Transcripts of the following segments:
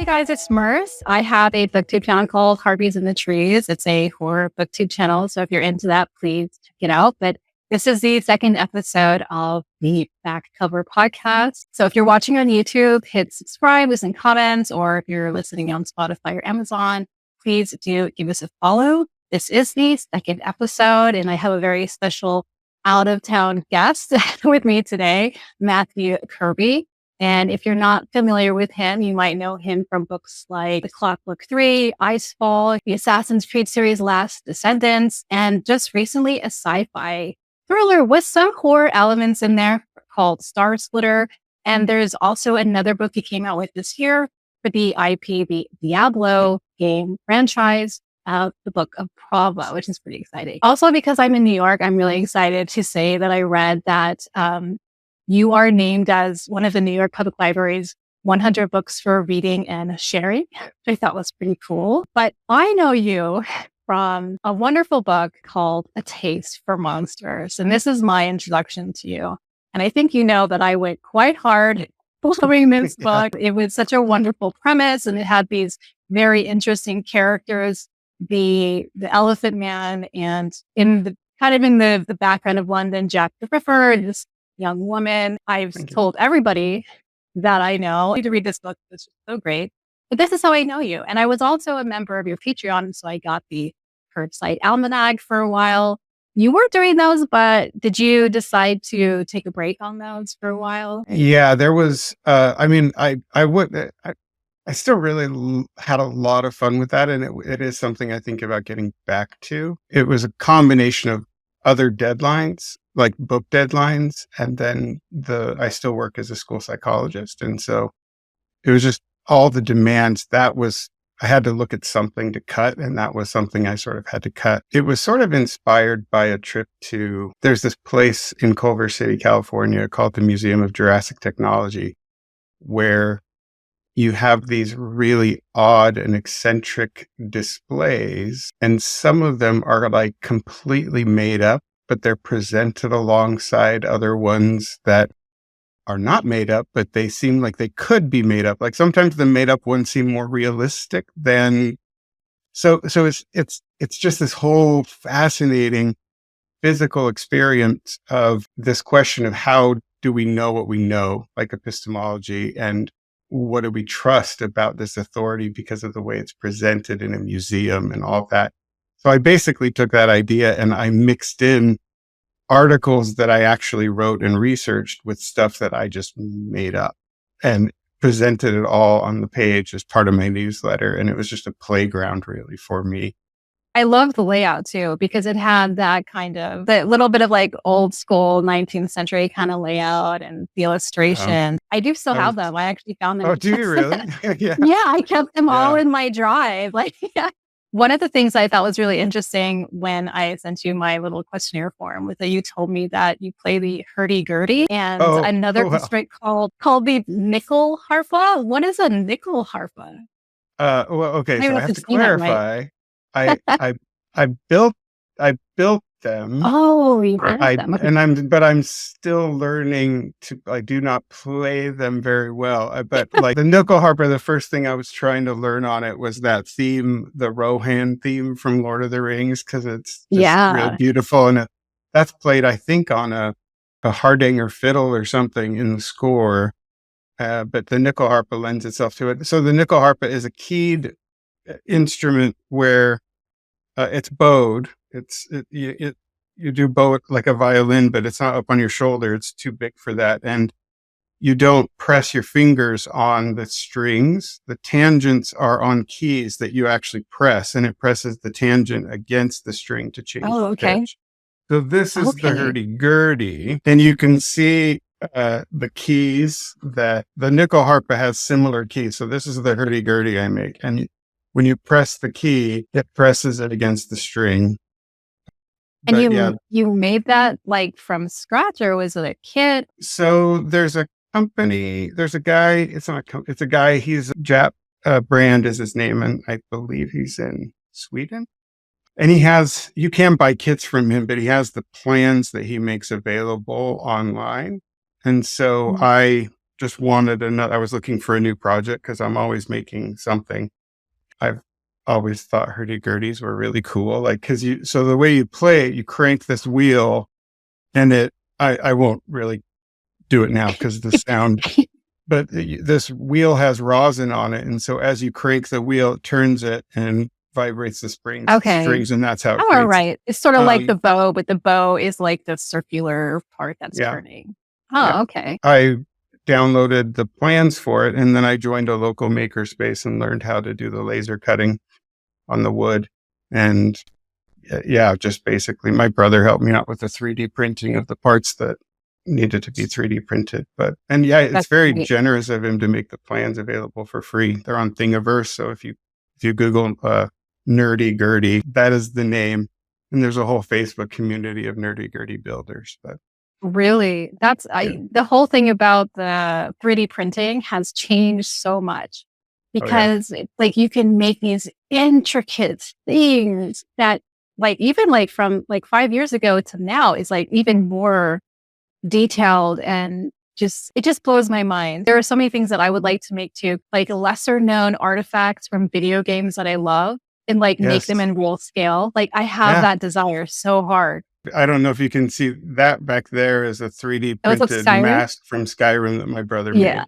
Hey guys, it's Merce. I have a booktube channel called Harpies in the Trees. It's a horror booktube channel. So if you're into that, please check it out. But this is the second episode of the Back Cover podcast. So if you're watching on YouTube, hit subscribe, leave some comments, or if you're listening on Spotify or Amazon, please do give us a follow. This is the second episode, and I have a very special out-of-town guest with me today, Matthew Kirby. And if you're not familiar with him, you might know him from books like The Clockwork 3, Icefall, the Assassin's Creed series Last Descendants, and just recently a sci-fi thriller with some horror elements in there called Star Splitter. And there's also another book he came out with this year for the IP, the Diablo game franchise, the Book of Prava, which is pretty exciting. Also, because I'm in New York, I'm really excited to say that I read that you are named as one of the New York Public Library's 100 books for reading and sharing, which I thought was pretty cool. But I know you from a wonderful book called A Taste for Monsters. And this is my introduction to you. And I think you know that I went quite hard following this book. It was such a wonderful premise, and it had these very interesting characters, the Elephant Man, and in the background of London, Jack the Ripper, this young woman. I've told everybody that I know to read this book. It's just so great. But this is how I know you. And I was also a member of your Patreon, so I got the Curbside Almanac for a while. You were doing those, but did you decide to take a break on those for a while? Yeah, there was, I still really had a lot of fun with that. And it is something I think about getting back to. It was a combination of other deadlines, like book deadlines. And then I still work as a school psychologist. And so it was just all the demands I had to look at something to cut. And that was something I sort of had to cut. It was sort of inspired by a trip there's this place in Culver City, California called the Museum of Jurassic Technology, where you have these really odd and eccentric displays, and some of them are like completely made up, but they're presented alongside other ones that are not made up, but they seem like they could be made up. Like sometimes the made up ones seem more realistic than, so it's just this whole fascinating physical experience of this question of how do we know what we know, like epistemology, and what do we trust about this authority because of the way it's presented in a museum and all that. So I basically took that idea and I mixed in articles that I actually wrote and researched with stuff that I just made up and presented it all on the page as part of my newsletter. And it was just a playground really for me. I love the layout too, because it had that the little bit of like old school 19th century kind of layout and the illustration. I do still have them. I actually found them. Oh, do you really? Yeah. Yeah, I kept them all in my drive. One of the things I thought was really interesting when I sent you my little questionnaire form was that you told me that you play the Hurdy Gurdy and another instrument called the nickel harpa. What is a nickel harpa? Okay, so I have to clarify. I built them. Oh, you built them. Okay. But I'm still learning I do not play them very well. But like the nickel harpa, the first thing I was trying to learn on it was that theme, the Rohan theme from Lord of the Rings, because it's just real beautiful. And that's played, I think, on a Hardanger fiddle or something in the score. But the nickel harpa lends itself to it. So the nickel harpa is a keyed instrument where it's bowed. You do bow it like a violin, but it's not up on your shoulder. It's too big for that. And you don't press your fingers on the strings. The tangents are on keys that you actually press, and it presses the tangent against the string to change the pitch. So this is the Hurdy Gurdy, and you can see the keys that the nickel harpa has similar keys. So this is the Hurdy Gurdy I make. And when you press the key, it presses it against the string. And you made that like from scratch, or was it a kit? So there's a company, there's a guy, it's a guy, he's Jap Brand is his name, and I believe he's in Sweden. And you can buy kits from him, but he has the plans that he makes available online. And so I just wanted another. I was looking for a new project because I'm always making something. I've always thought hurdy-gurdies were really cool. Like, so the way you play it, you crank this wheel and I won't really do it now because of the sound, but this wheel has rosin on it. And so as you crank the wheel, it turns it and vibrates the strings. And that's how it Oh, creates. right. It's sort of like the bow, but the bow is like the circular part that's turning. Oh, okay. I downloaded the plans for it, and then I joined a local makerspace and learned how to do the laser cutting on the wood. And just basically my brother helped me out with the 3D printing of the parts that needed to be 3D printed. It's very generous of him to make the plans available for free. They're on Thingiverse. So if you Google Nerdy Gurdy, that is the name. And there's a whole Facebook community of Nerdy Gurdy builders. But really, the whole thing about the 3D printing has changed so much because like you can make these intricate things that like even like from like 5 years ago to now is like even more detailed, and it just blows my mind. There are so many things that I would like to make too, like lesser known artifacts from video games that I love and like make them in real scale. Like I have that desire so hard. I don't know if you can see that back there is a 3D printed mask from Skyrim that my brother made.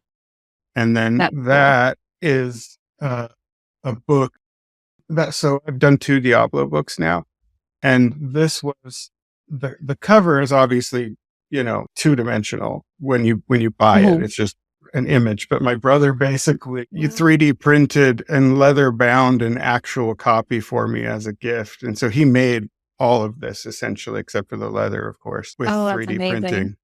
And then that is a book so I've done 2 Diablo books now. And this was the cover is obviously, 2-dimensional when you buy it. It's just an image. But my brother basically 3D printed and leather bound an actual copy for me as a gift. And so he made all of this essentially, except for the leather, of course, with 3D printing.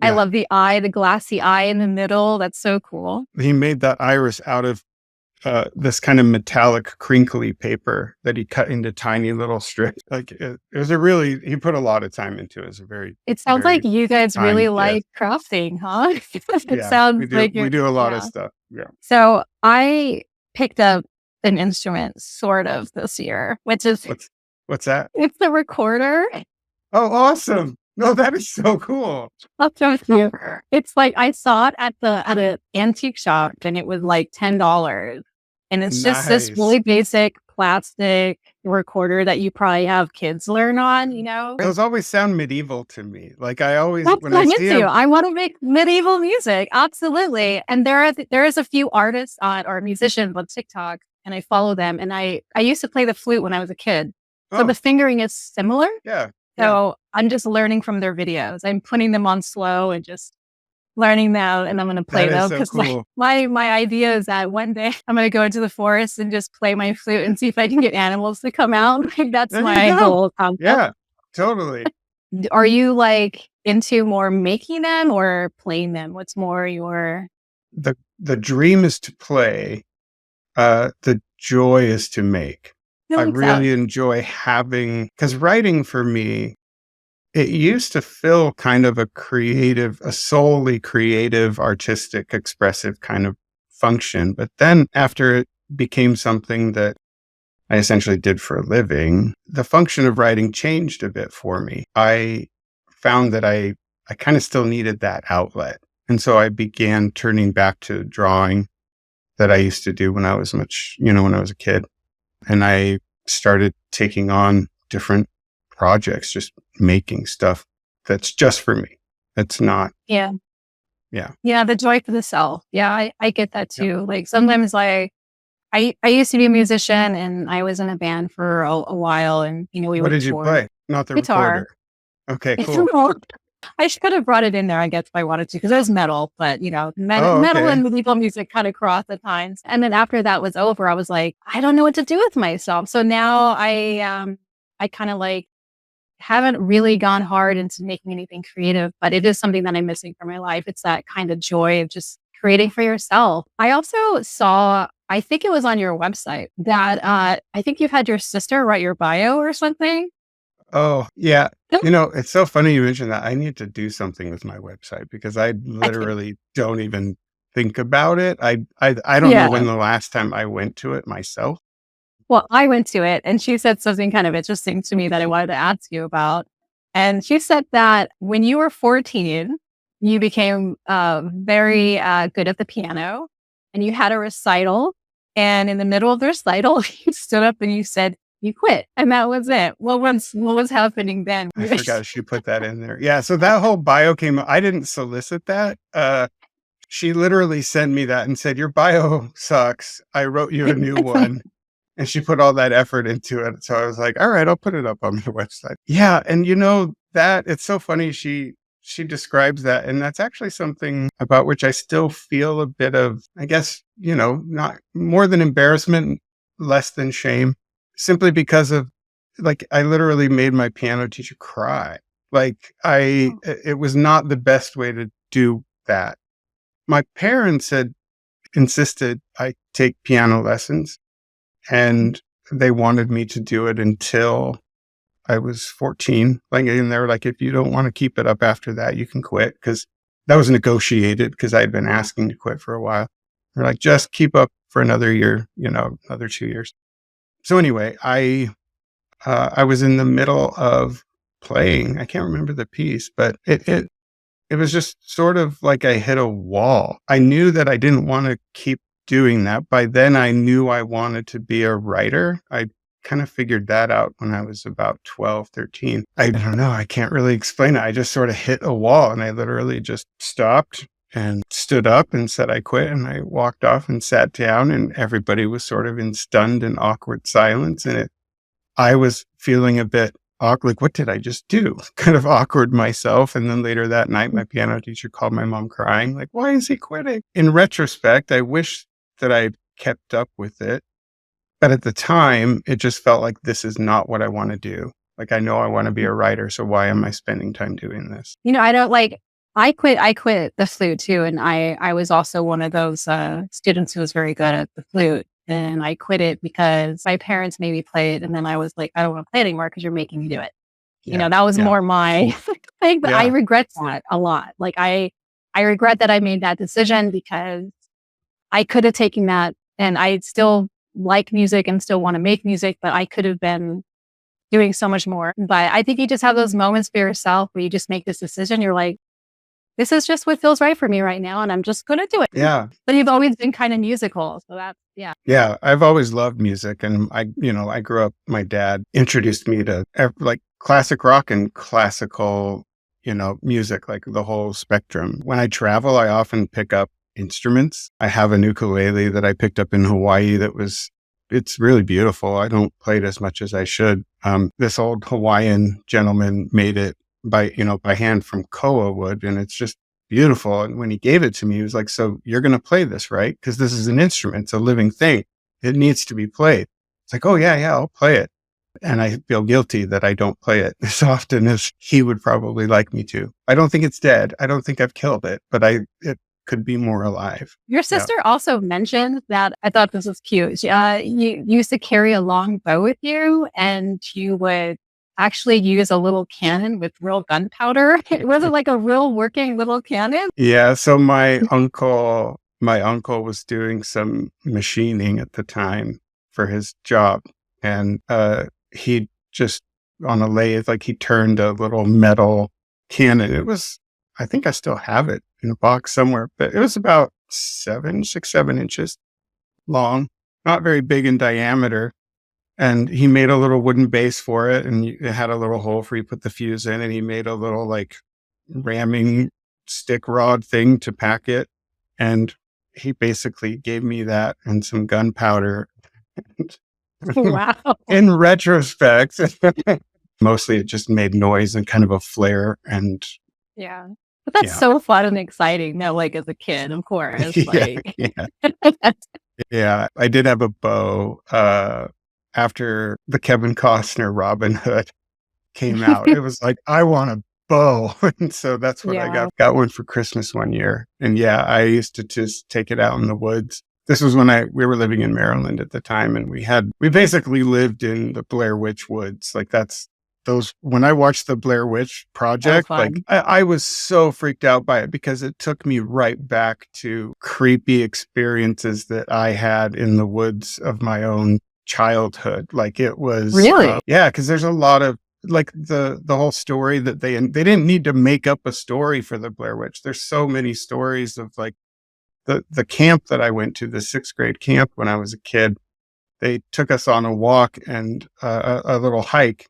I love the glassy eye in the middle. That's so cool. He made that iris out of this kind of metallic crinkly paper that he cut into tiny little strips. Like it was he put a lot of time into it. It sounds like you guys really like crafting, huh? Sounds like we do a lot of stuff. Yeah. So I picked up an instrument sort of this year, which is what's that? It's the recorder. Oh, awesome. No, that is so cool. I'll show it to you. It's like I saw it at an antique shop and it was like $10. And it's just this really basic plastic recorder that you probably have kids learn on, Those always sound medieval to me. Like I want to make medieval music. Absolutely. And there is a few artists or musicians on TikTok, and I follow them. And I used to play the flute when I was a kid. So the fingering is similar. Yeah. So I'm just learning from their videos. I'm putting them on slow and just learning them, and I'm going to play them because my idea is that one day I'm going to go into the forest and just play my flute and see if I can get animals to come out. Like that's my whole concept. Yeah, totally. Are you like into more making them or playing them? What's more your... The dream is to play. The joy is to make. I really enjoy because writing for me, it used to fill kind of a solely creative, artistic, expressive kind of function. But then after it became something that I essentially did for a living, the function of writing changed a bit for me. I found that I kind of still needed that outlet. And so I began turning back to drawing that I used to do when I was when I was a kid. And I started taking on different projects, just making stuff that's just for me. It's not. Yeah. The joy for the self. Yeah, I get that too. Yeah. Like sometimes I used to be a musician and I was in a band for a while, and we what did you play? Not the guitar. Recorder. Okay, cool. I could have brought it in there, I guess, if I wanted to, because it was metal, but metal and medieval music kind of cross at times. And then after that was over, I was like, I don't know what to do with myself. So now I kind of like haven't really gone hard into making anything creative, but it is something that I'm missing from my life. It's that kind of joy of just creating for yourself. I also saw, I think it was on your website, that I think you've had your sister write your bio or something. Oh, yeah. It's so funny you mentioned that. I need to do something with my website because I literally don't even think about it. I don't know when the last time I went to it myself. Well, I went to it and she said something kind of interesting to me that I wanted to ask you about. And she said that when you were 14, you became very good at the piano, and you had a recital. And in the middle of the recital, you stood up and you said you quit, and that was it. What was happening then? I forgot she put that in there. Yeah, so that whole bio came. I didn't solicit that. She literally sent me that and said, "Your bio sucks. I wrote you a new one." And she put all that effort into it. So I was like, all right, I'll put it up on my website. Yeah. And that it's so funny. She describes that. And that's actually something about which I still feel a bit of, I guess, not more than embarrassment, less than shame, simply because of like, I literally made my piano teacher cry. Like it was not the best way to do that. My parents had insisted I take piano lessons, and they wanted me to do it until I was 14. Like, and they were like, if you don't want to keep it up after that, you can quit. Cause that was negotiated because I had been asking to quit for a while. They're like, just keep up for another year, another 2 years. So anyway, I was in the middle of playing. I can't remember the piece, but it was just sort of like I hit a wall. I knew that I didn't want to keep doing that. By then, I knew I wanted to be a writer. I kind of figured that out when I was about 12, 13. I don't know. I can't really explain it. I just sort of hit a wall, and I literally just stopped and stood up and said I quit. And I walked off and sat down, and everybody was sort of in stunned and awkward silence. And I was feeling a bit awkward. Like, what did I just do? Kind of awkward myself. And then later that night, my piano teacher called my mom crying, like, why is he quitting? In retrospect, I wish that I kept up with it. But at the time, it just felt like this is not what I want to do. Like, I know I want to be a writer. So why am I spending time doing this? I don't I quit the flute too. And I was also one of those students who was very good at the flute. And I quit it because my parents made me play it. And then I was like, I don't want to play it anymore because you're making me do it. Yeah, That was more my thing. But I yeah, regret that a lot. Like I regret that I made that decision because I could have taken that, and I still like music and still want to make music, but I could have been doing so much more. But I think you just have those moments for yourself where you just make this decision. You're like, this is just what feels right for me right now, and I'm just going to do it. yeah. But you've always been kind of musical. So that's, yeah. Yeah, I've always loved music, and I grew up. My dad introduced me to like classic rock and classical, music, like the whole spectrum. When I travel, I often pick up instruments. I have an ukulele that I picked up in Hawaii it's really beautiful. I don't play it as much as I should. This old Hawaiian gentleman made it by hand from koa wood, and it's just beautiful. And when he gave it to me, he was like, so you're going to play this, right? Because this is an instrument. It's a living thing. It needs to be played. It's like, oh yeah, I'll play it. And I feel guilty that I don't play it as often as he would probably like me to. I don't think it's dead. I don't think I've killed it, but it could be more alive. Your sister also mentioned that, I thought this was cute. You used to carry a long bow with you, and you would actually use a little cannon with real gunpowder. Was it like a real working little cannon? Yeah. So my uncle was doing some machining at the time for his job. And he just on a lathe, like he turned a little metal cannon. I think I still have it in a box somewhere, but it was about 7 inches long, not very big in diameter. And he made a little wooden base for it, and it had a little hole for you put the fuse in, and he made a little like ramming stick rod thing to pack it. And he basically gave me that and some gunpowder. Wow. In retrospect, mostly it just made noise and kind of a flare. And Yeah. But that's so fun and exciting. No, like as a kid, of course. Like yeah. I did have a bow after the Kevin Costner Robin Hood came out. It was like, I want a bow. And so that's what I got one for Christmas one year. And yeah, I used to just take it out in the woods. This was when we were living in Maryland at the time, and we basically lived in the Blair Witch Woods. Like when I watched the Blair Witch Project, like I was so freaked out by it because it took me right back to creepy experiences that I had in the woods of my own childhood. Like it was really, because there's a lot of like the whole story that they didn't need to make up a story for the Blair Witch. There's so many stories of like the camp that I went to, the 6th grade camp when I was a kid. They took us on a walk and a little hike.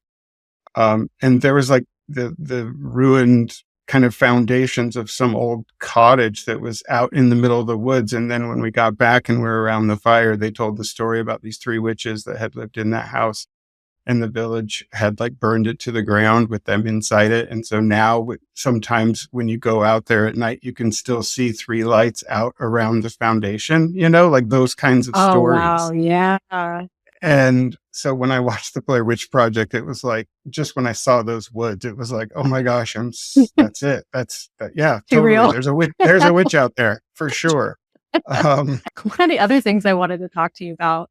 And there was like the ruined kind of foundations of some old cottage that was out in the middle of the woods. And then when we got back and we were around the fire, they told the story about these 3 witches that had lived in that house, and the village had like burned it to the ground with them inside it. And so now sometimes when you go out there at night, you can still see 3 lights out around the foundation, like those kinds of Oh, stories. wow. Yeah. And so when I watched the Blair Witch Project, it was like, just when I saw those woods, it was like, oh my gosh, that's it. Yeah, Too totally. real. There's a witch out there for sure. One of the other things I wanted to talk to you about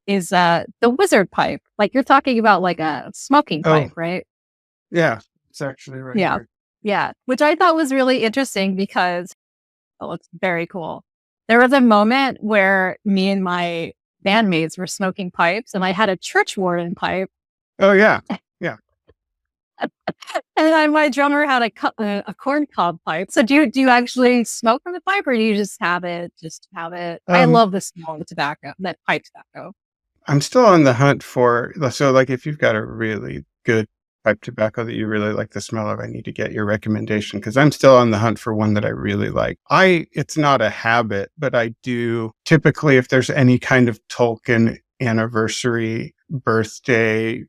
is the wizard pipe. Like you're talking about like a smoking pipe, right? Yeah, it's actually right. Yeah. Here. Yeah. Which I thought was really interesting because, it's very cool. There was a moment where me and my bandmates were smoking pipes, and I had a church warden pipe. Oh yeah. Yeah. And my drummer had a corn cob pipe. So do you actually smoke from the pipe, or do you just have it? I love the smell of the tobacco, that pipe tobacco. I'm still on the hunt for, so like if you've got a really good pipe tobacco that you really like the smell of, I need to get your recommendation, because I'm still on the hunt for one that I really like. It's not a habit, but I do typically, if there's any kind of Tolkien anniversary, birthday,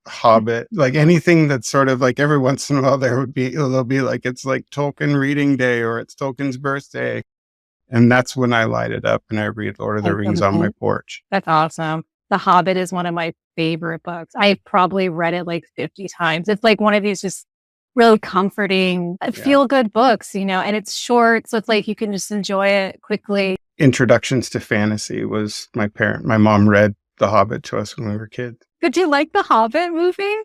Hobbit, like anything that's sort of like every once in a while there'll be like, it's like Tolkien reading day or it's Tolkien's birthday. And that's when I light it up and I read Lord of the Rings on my porch. That's awesome. The Hobbit is one of my favorite books. I've probably read it like 50 times. It's like one of these just really comforting, feel-good books, and it's short. So it's like you can just enjoy it quickly. Introductions to fantasy was my mom read The Hobbit to us when we were kids. Did you like the Hobbit movie?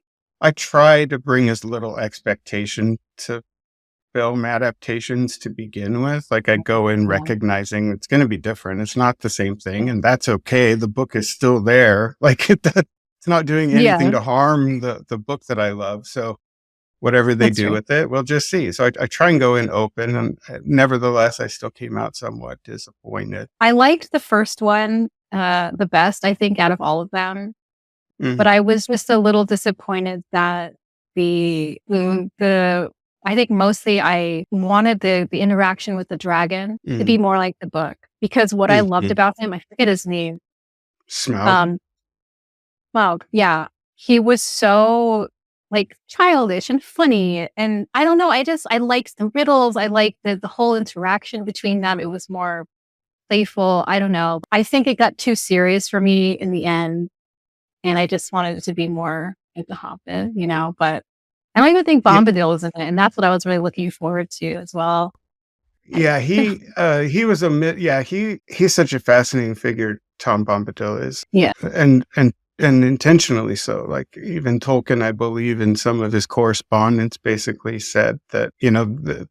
I try to bring as little expectation to film adaptations to begin with. Like I go in recognizing it's going to be different. It's not the same thing, and that's okay. The book is still there. Like it's not doing anything to harm the book that I love. So whatever they do with it, we'll just see. So I try and go in open, and nevertheless, I still came out somewhat disappointed. I liked the first one the best, I think, out of all of them. Mm-hmm. But I was just a little disappointed that I think mostly I wanted the interaction with the dragon to be more like the book, because what I loved about him, I forget his name. Smaug. Smaug, yeah. He was so like childish and funny. And I don't know, I liked the riddles. I liked the whole interaction between them. It was more playful. I don't know. I think it got too serious for me in the end. And I just wanted it to be more like the Hobbit, but I don't even think Bombadil was in it, and that's what I was really looking forward to as well. Yeah, he was he's such a fascinating figure. Tom Bombadil is, and intentionally so. Like even Tolkien, I believe, in some of his correspondence, basically said that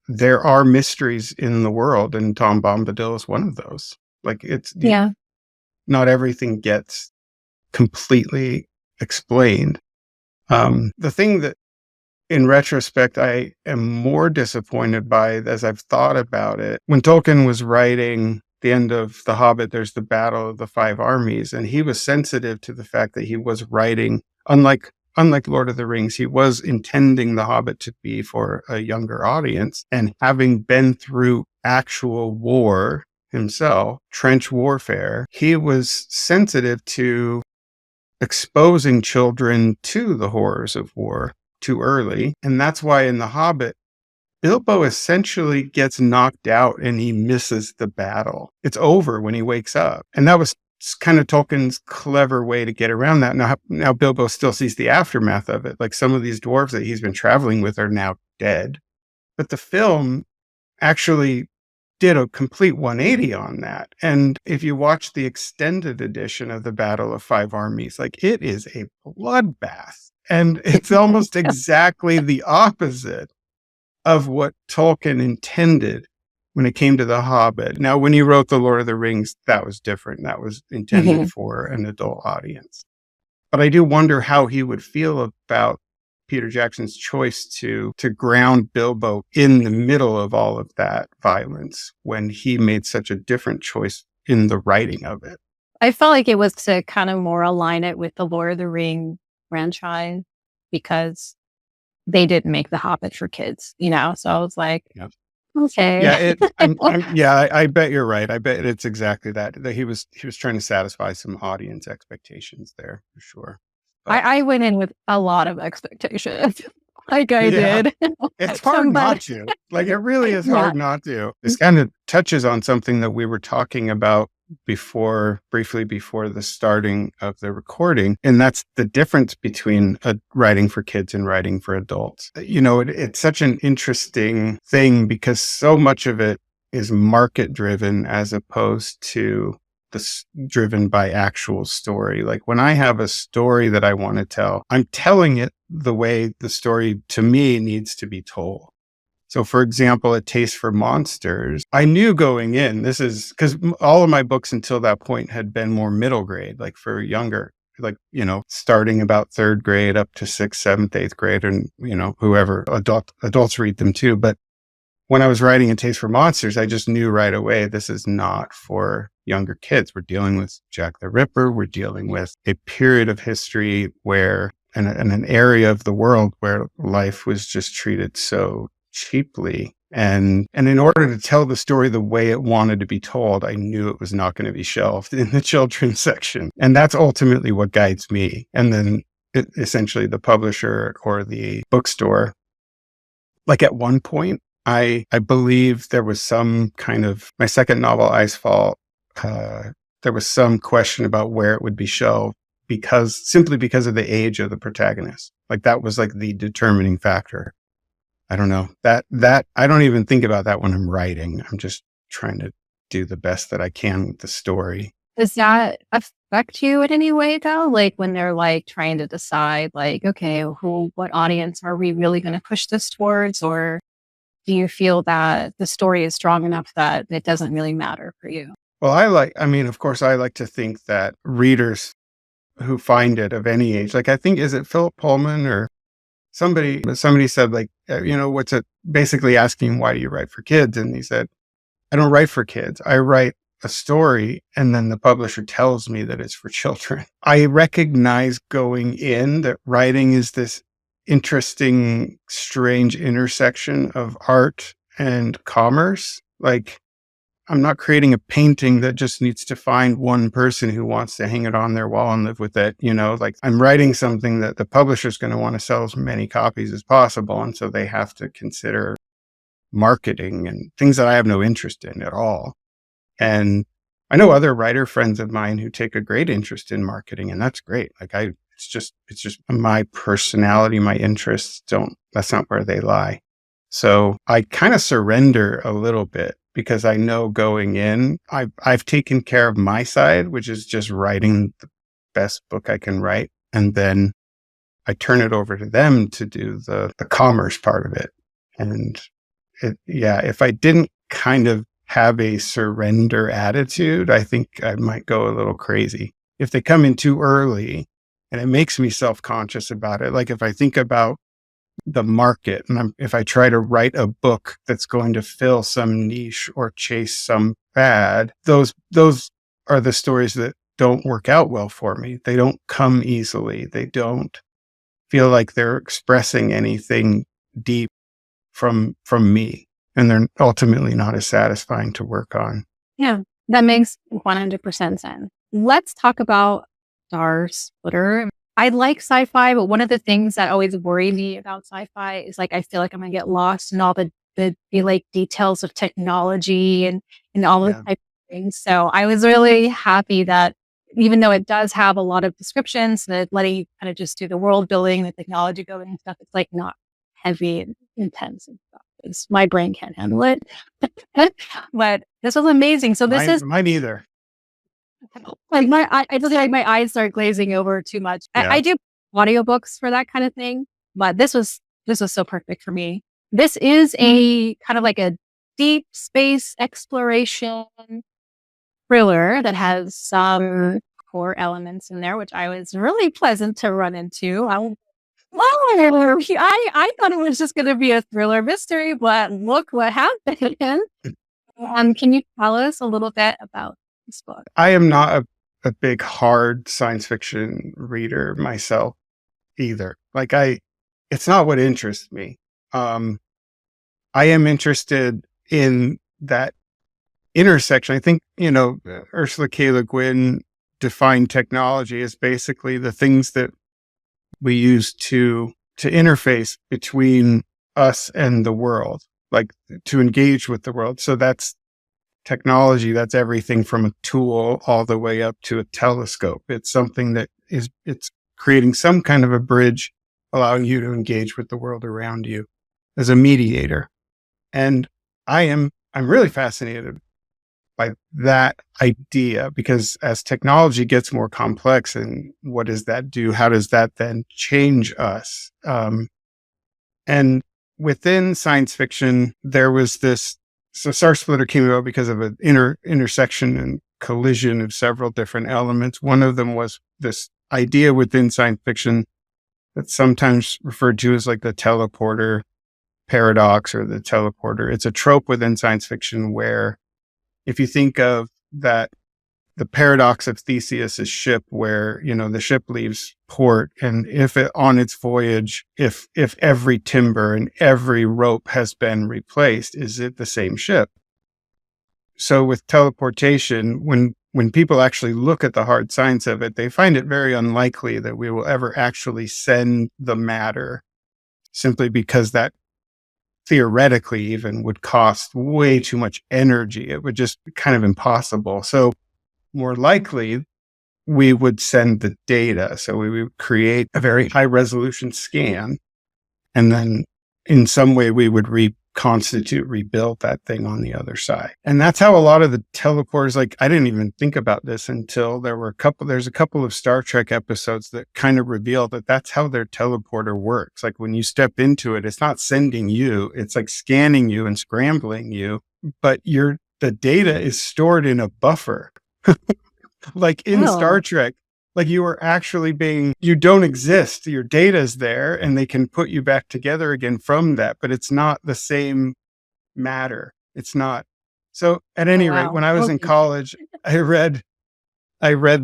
there are mysteries in the world, and Tom Bombadil is one of those. Like not everything gets completely explained. The thing that, in retrospect, I am more disappointed by, as I've thought about it, when Tolkien was writing the end of The Hobbit, there's the Battle of the Five Armies, and he was sensitive to the fact that he was writing, unlike Lord of the Rings, he was intending The Hobbit to be for a younger audience, and having been through actual war himself, trench warfare, he was sensitive to exposing children to the horrors of war too early. And that's why in The Hobbit, Bilbo essentially gets knocked out and he misses the battle. It's over when he wakes up. And that was kind of Tolkien's clever way to get around that. Now Bilbo still sees the aftermath of it. Like some of these dwarves that he's been traveling with are now dead. But the film actually did a complete 180 on that. And if you watch the extended edition of the Battle of Five Armies, like it is a bloodbath. And it's almost exactly the opposite of what Tolkien intended when it came to The Hobbit. Now, when he wrote The Lord of the Rings, that was different. That was intended for an adult audience. But I do wonder how he would feel about Peter Jackson's choice to ground Bilbo in the middle of all of that violence when he made such a different choice in the writing of it. I felt like it was to kind of more align it with the Lord of the Ring franchise because they didn't make The Hobbit for kids, So I was like, Yep. okay. Yeah, I bet you're right. I bet it's exactly that he was trying to satisfy some audience expectations there for sure. But I went in with a lot of expectations, like I yeah, did. it's hard not to. Like, it really is Yeah. hard not to. This kind of touches on something that we were talking about briefly before the starting of the recording. And that's the difference between writing for kids and writing for adults. It's such an interesting thing because so much of it is market driven as opposed to driven by actual story. Like, when I have a story that I want to tell, I'm telling it the way the story to me needs to be told. So, for example, A Taste for Monsters, I knew going in, this is because all of my books until that point had been more middle grade, like for younger, like, starting about third grade up to sixth, seventh, eighth grade, and, whoever adults read them too. But when I was writing A Taste for Monsters, I just knew right away, this is not for younger kids. We're dealing with Jack the Ripper. We're dealing with a period of history where, and an area of the world where life was just treated so cheaply. And in order to tell the story the way it wanted to be told, I knew it was not going to be shelved in the children's section. And that's ultimately what guides me. And then essentially the publisher or the bookstore. Like, at one point, I believe there was some kind of, my second novel, Icefall, there was some question about where it would be shelved simply because of the age of the protagonist. Like, that was like the determining factor. I don't know that I don't even think about that when I'm writing. I'm just trying to do the best that I can with the story. Does that affect you in any way though? Like when they're like trying to decide like, okay, what audience are we really going to push this towards? Or do you feel that the story is strong enough that it doesn't really matter for you? Well, of course, I like to think that readers who find it of any age, like, I think, is it Philip Pullman or somebody said, like, what's it basically asking, why do you write for kids? And he said, I don't write for kids. I write a story and then the publisher tells me that it's for children. I recognize going in that writing is this interesting, strange intersection of art and commerce. Like, I'm not creating a painting that just needs to find one person who wants to hang it on their wall and live with it. Like, I'm writing something that the publisher's going to want to sell as many copies as possible. And so they have to consider marketing and things that I have no interest in at all. And I know other writer friends of mine who take a great interest in marketing, and that's great. Like, it's just my personality, my interests that's not where they lie. So I kind of surrender a little bit because I know going in, I've taken care of my side, which is just writing the best book I can write. And then I turn it over to them to do the commerce part of it. And if I didn't kind of have a surrender attitude, I think I might go a little crazy. If they come in too early and it makes me self-conscious about it, like if I think about the market and if I try to write a book that's going to fill some niche or chase some fad, those are the stories that don't work out well for me. They don't come easily. They don't feel like they're expressing anything deep from me. And they're ultimately not as satisfying to work on. Yeah, that makes 100% sense. Let's talk about Star Splitter. I like sci-fi, but one of the things that always worry me about sci-fi is like I feel like I'm gonna get lost in all the like details of technology and all those type of things. So I was really happy that even though it does have a lot of descriptions that letting you kind of just do the world building, the technology building and stuff, it's like not heavy and intense and stuff. My brain can't handle it. But this was amazing. So this is mine either. like I just like my eyes start glazing over too much. Yeah. I do audiobooks for that kind of thing, but this was so perfect for me. This is a kind of like a deep space exploration thriller that has some horror elements in there, which I was really pleasant to run into. I thought it was just going to be a thriller mystery, but look what happened. Can you tell us a little bit about this book? I am not a big hard science fiction reader myself either. It's not what interests me. I am interested in that intersection. I think, Ursula K. Le Guin defined technology as basically the things that we use to interface between us and the world, like to engage with the world. So that's technology. That's everything from a tool all the way up to a telescope. It's something that it's creating some kind of a bridge, allowing you to engage with the world around you as a mediator. And I'm really fascinated by that idea, because as technology gets more complex, and what does that do? How does that then change us? And within science fiction, there was this. So Star Splitter came about because of an intersection and collision of several different elements. One of them was this idea within science fiction that's sometimes referred to as like the teleporter paradox or the teleporter. It's a trope within science fiction where, if you think of that, the paradox of Theseus's ship, where, the ship leaves port, and on its voyage, if every timber and every rope has been replaced, is it the same ship? So with teleportation, when people actually look at the hard science of it, they find it very unlikely that we will ever actually send the matter, simply because that theoretically even would cost way too much energy. It would just be kind of impossible. So more likely, we would send the data. So we would create a very high resolution scan, and then in some way we would rebuild that thing on the other side. And that's how a lot of the teleporters, I didn't even think about this until there's a couple of Star Trek episodes that kind of reveal that that's how their teleporter works. Like when you step into it, it's not sending you, it's like scanning you and scrambling you, but the data is stored in a buffer. Like in Star Trek, like you are actually you don't exist. Your data is there, and they can put you back together again from that, but it's not the same matter. It's not. So at any rate, when I was in college, I read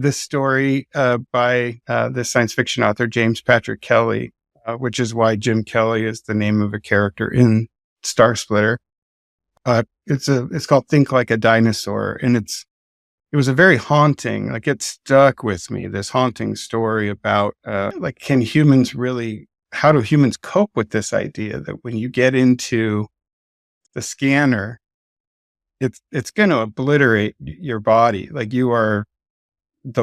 this story by this science fiction author, James Patrick Kelly, which is why Jim Kelly is the name of a character in Star Splitter. It's called Think Like a Dinosaur, and it was a very haunting, it stuck with me, this haunting story about, how do humans cope with this idea that when you get into the scanner, it's going to obliterate your body. The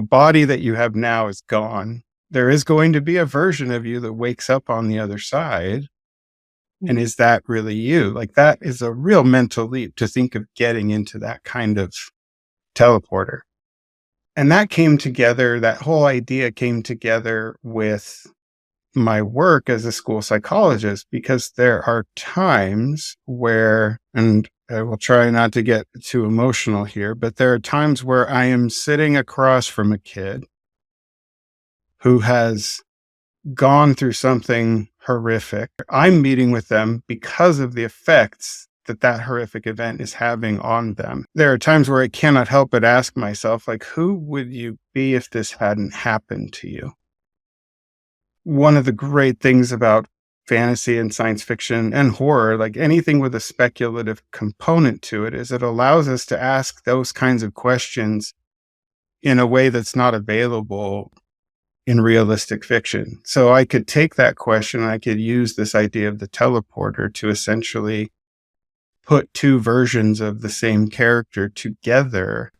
body that you have now is gone. There is going to be a version of you that wakes up on the other side. And is that really you? That is a real mental leap to think of getting into that kind of teleporter. And that whole idea came together with my work as a school psychologist, because there are times where, and I will try not to get too emotional here, but there are times where I am sitting across from a kid who has gone through something horrific. I'm meeting with them because of the effects that horrific event is having on them. There are times where I cannot help but ask myself, who would you be if this hadn't happened to you? One of the great things about fantasy and science fiction and horror, anything with a speculative component to it, is it allows us to ask those kinds of questions in a way that's not available in realistic fiction. So I could take that question and I could use this idea of the teleporter to essentially put two versions of the same character together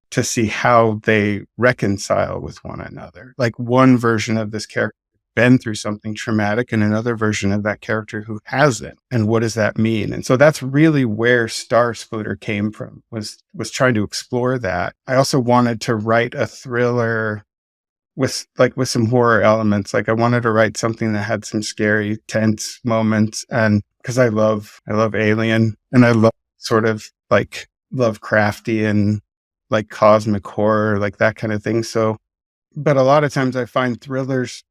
to see how they reconcile with one another. One version of this character been through something traumatic, and another version of that character who hasn't. And what does that mean? And so that's really where Star Splitter came from, was trying to explore that. I also wanted to write a thriller with some horror elements. I wanted to write something that had some scary, tense moments, and because I love Alien, and I love sort of Lovecraftian like cosmic horror, like that kind of thing. So, but a lot of times I find thrillers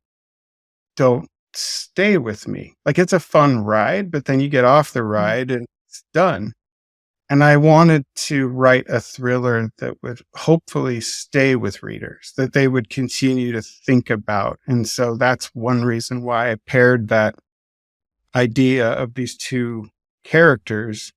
don't stay with me. Like it's a fun ride, but then you get off the Mm. ride and it's done. And I wanted to write a thriller that would hopefully stay with readers, that they would continue to think about. And so that's one reason why I paired that idea of these two characters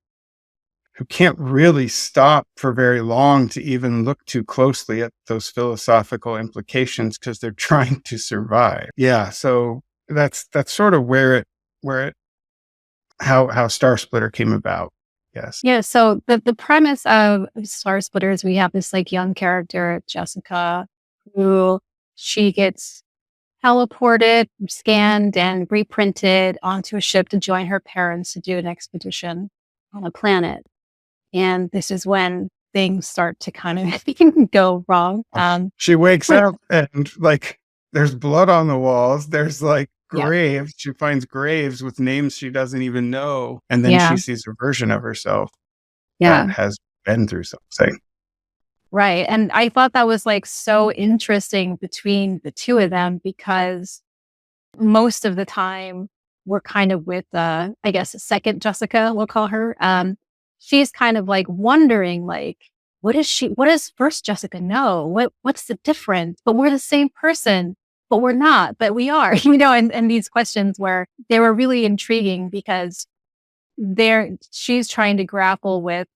who can't really stop for very long to even look too closely at those philosophical implications because they're trying to survive. Yeah, so that's sort of where it how Star Splitter came about. Yes. Yeah. So the premise of Star Splitter is we have this like young character, Jessica, who she gets teleported, scanned, and reprinted onto a ship to join her parents to do an expedition on a planet. And this is when things start to kind of go wrong. She wakes Like, up and like there's blood on the walls. There's like yeah, graves. She finds graves with names she doesn't even know. And then yeah, she sees a version of herself that yeah. has been through something. Right. And I thought that was like so interesting between the two of them because most of the time we're kind of with I guess second Jessica, we'll call her. She's kind of like wondering like what does first Jessica know? What's the difference? But we're the same person, but we're not, but we are, and these questions where they were really intriguing because she's trying to grapple with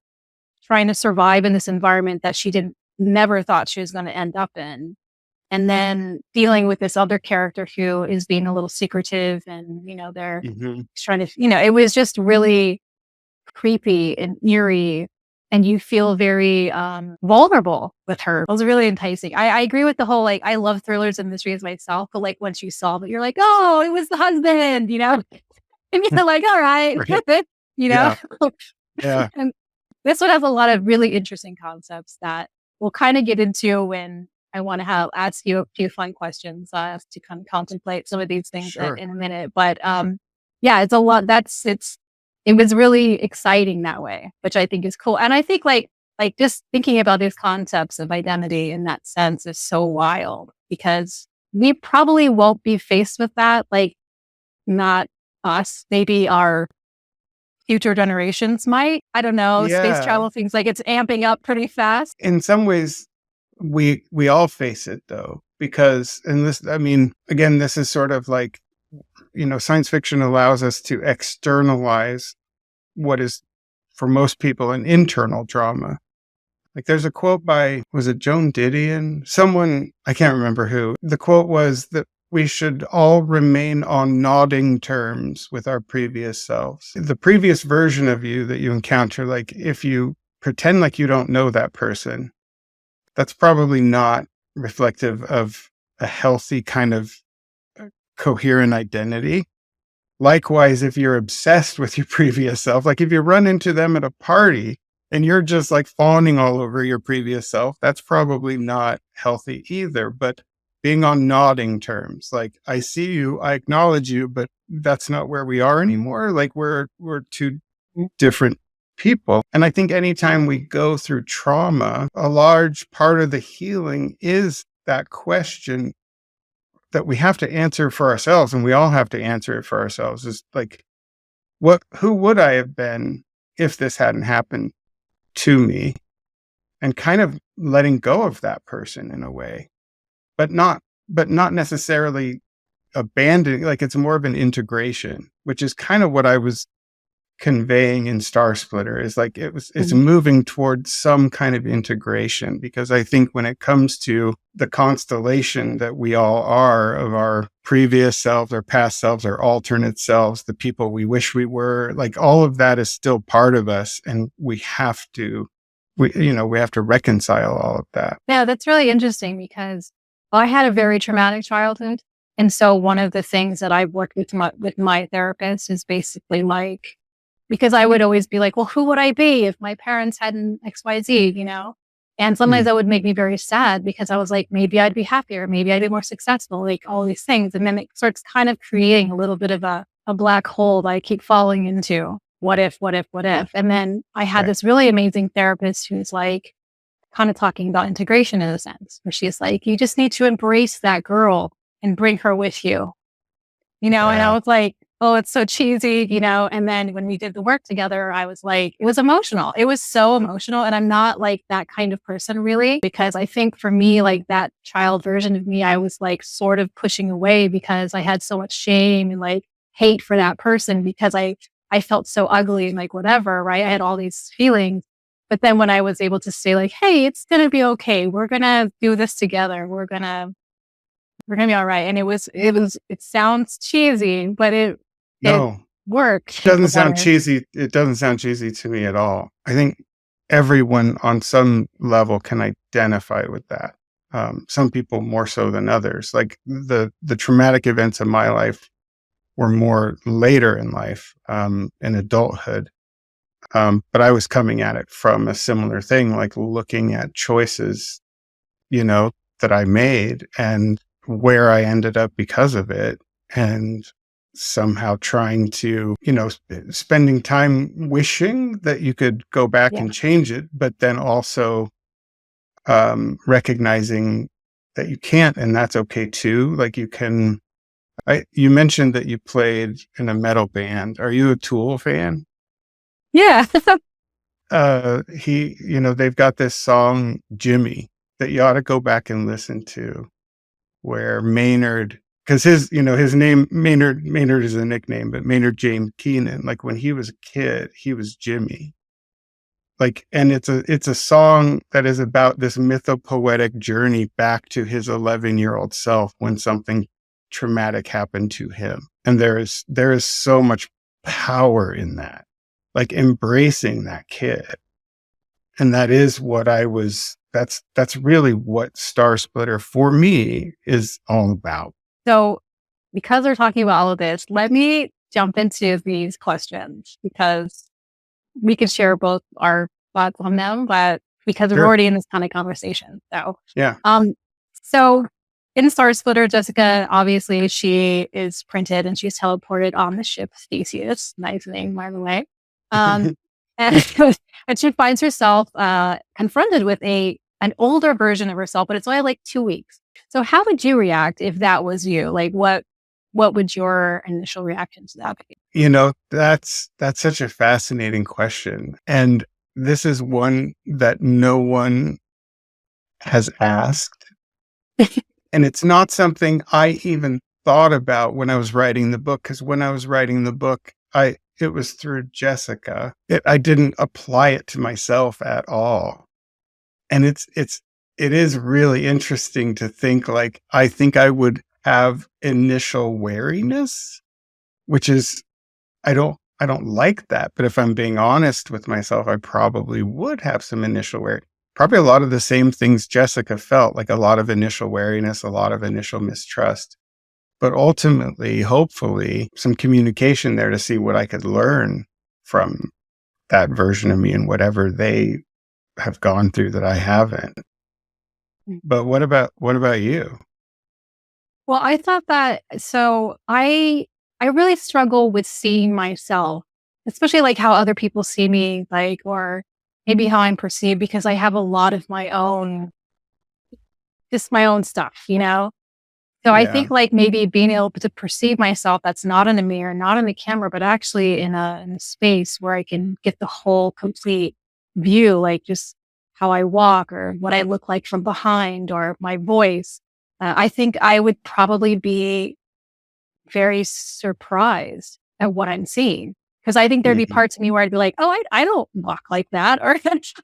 trying to survive in this environment that she didn't never thought she was going to end up in. And then dealing with this other character who is being a little secretive and, they're Hmm. trying to, it was just really creepy and eerie. And you feel very vulnerable with her. It was really enticing. I agree with the whole, like, I love thrillers and mysteries myself, but like once you solve it, you're like, oh, it was the husband, and you're like, all right, Right. you know? Yeah. Yeah. And this one has a lot of really interesting concepts that we'll kind of get into when I want to ask you a few fun questions to kind of contemplate some of these things Sure. in a minute. But yeah, it's a lot. It was really exciting that way, which I think is cool. And I think like just thinking about these concepts of identity in that sense is so wild because we probably won't be faced with that. Like not us, maybe our future generations might. I don't know. Space Yeah. travel seems like it's amping up pretty fast. In some ways, we all face it though, because and this I mean, again, this is sort of like, science fiction allows us to externalize what is for most people an internal drama. Like there's a quote by, was it Joan Didion? Someone, I can't remember who. The quote was that we should all remain on nodding terms with our previous selves. The previous version of you that you encounter, like if you pretend like you don't know that person, that's probably not reflective of a healthy kind of coherent identity. Likewise, if you're obsessed with your previous self, like if you run into them at a party and you're just like fawning all over your previous self, that's probably not healthy either. But being on nodding terms, like I see you, I acknowledge you, but that's not where we are anymore. Like we're two different people. And I think anytime we go through trauma, a large part of the healing is that question that we have to answer for ourselves, and we all have to answer it for ourselves, is like, who would I have been if this hadn't happened to me? And kind of letting go of that person in a way, but not necessarily abandoning, like it's more of an integration, which is kind of what I was conveying in Star Splitter, is like it's Mhm. moving towards some kind of integration, because I think when it comes to the constellation that we all are of our previous selves, our past selves, our alternate selves, the people we wish we were, like all of that is still part of us, and we have to reconcile all of that. Yeah, that's really interesting because I had a very traumatic childhood. And so one of the things that I've worked with my therapist is basically like, because I would always be like, well, who would I be if my parents hadn't XYZ? And sometimes Mm, that would make me very sad because I was like, maybe I'd be happier, maybe I'd be more successful, like all these things. And then it starts kind of creating a little bit of a black hole that I keep falling into. What if, what if, what if? And then I had right. this really amazing therapist who's like, kind of talking about integration in a sense, where she's like, you just need to embrace that girl and bring her with you, and I Yeah. was like, oh, it's so cheesy, and then when we did the work together, I was like, it was emotional. It was so emotional. And I'm not like that kind of person really, because I think for me, like that child version of me, I was like sort of pushing away because I had so much shame and like hate for that person because I felt so ugly and like whatever, right? I had all these feelings. But then when I was able to say like, hey, it's gonna be okay. We're gonna do this together. We're gonna be all right. And it sounds cheesy, but it No, worked doesn't sound better. cheesy. It doesn't sound cheesy to me at all. I think everyone on some level can identify with that. Some people more so than others. Like the traumatic events of my life were more later in life, in adulthood. But I was coming at it from a similar thing, like looking at choices, you know, that I made and where I ended up because of it. And somehow trying to, spending time wishing that you could go back Yeah. and change it, but then also recognizing that you can't, and that's okay too. Like you can, you mentioned that you played in a metal band. Are you a Tool fan? Yeah. They've got this song, Jimmy, that you ought to go back and listen to, where Maynard, because his name, Maynard is a nickname, but Maynard James Keenan, like when he was a kid, he was Jimmy. Like, and it's a song that is about this mythopoetic journey back to his 11-year-old self when something traumatic happened to him. And there is so much power in that, like embracing that kid. And that is what that's really what Star Splitter for me is all about. So because we're talking about all of this, let me jump into these questions because we could share both our thoughts on them, but because we're Sure. already in this kind of conversation. Yeah. So in Star Splitter, Jessica, obviously she is printed and she's teleported on the ship Theseus. Nice name, by the way. Um, and, and she finds herself confronted with an older version of herself, but it's only like 2 weeks. So how would you react if that was you? Like what would your initial reaction to that be? That's such a fascinating question. And this is one that no one has asked. And it's not something I even thought about when I was writing the book, because when I was writing the book, it was through Jessica. I didn't apply it to myself at all. And it is really interesting to think, like, I think I would have initial wariness, which is, I don't like that. But if I'm being honest with myself, I probably would have some initial probably a lot of the same things Jessica felt, like a lot of initial wariness, a lot of initial mistrust, but ultimately, hopefully, some communication there to see what I could learn from that version of me and whatever they have gone through that I haven't. But what about you? Well, I thought that I really struggle with seeing myself, especially like how other people see me, like, or maybe how I'm perceived, because I have a lot of just my own stuff. So I Yeah. think like maybe being able to perceive myself that's not in a mirror, not in the camera, but actually in a space where I can get the whole complete view, like just how I walk or what I look like from behind or my voice. I think I would probably be very surprised at what I'm seeing. Because I think there'd be Mhm. parts of me where I'd be like, oh, I don't walk like that, or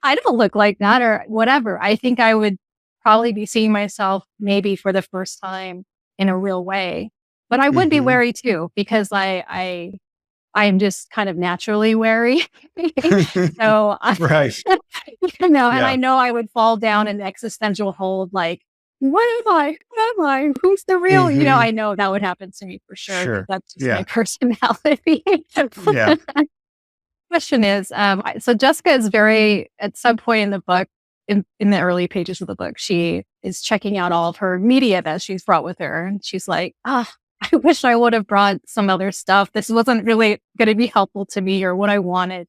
I don't look like that, or whatever. I think I would probably be seeing myself maybe for the first time in a real way. But I would be Mhm. wary too, because I am just kind of naturally wary. So Right. and Yeah. I know I would fall down an existential hole like, what am I? Who am I? Who's the real? Mhm. I know that would happen to me for sure because Sure. that's just my Yeah. personality. Yeah. Question is, so Jessica is very, at some point in the book, in the early pages of the book, she is checking out all of her media that she's brought with her. And she's like, I wish I would have brought some other stuff. This wasn't really going to be helpful to me or what I wanted.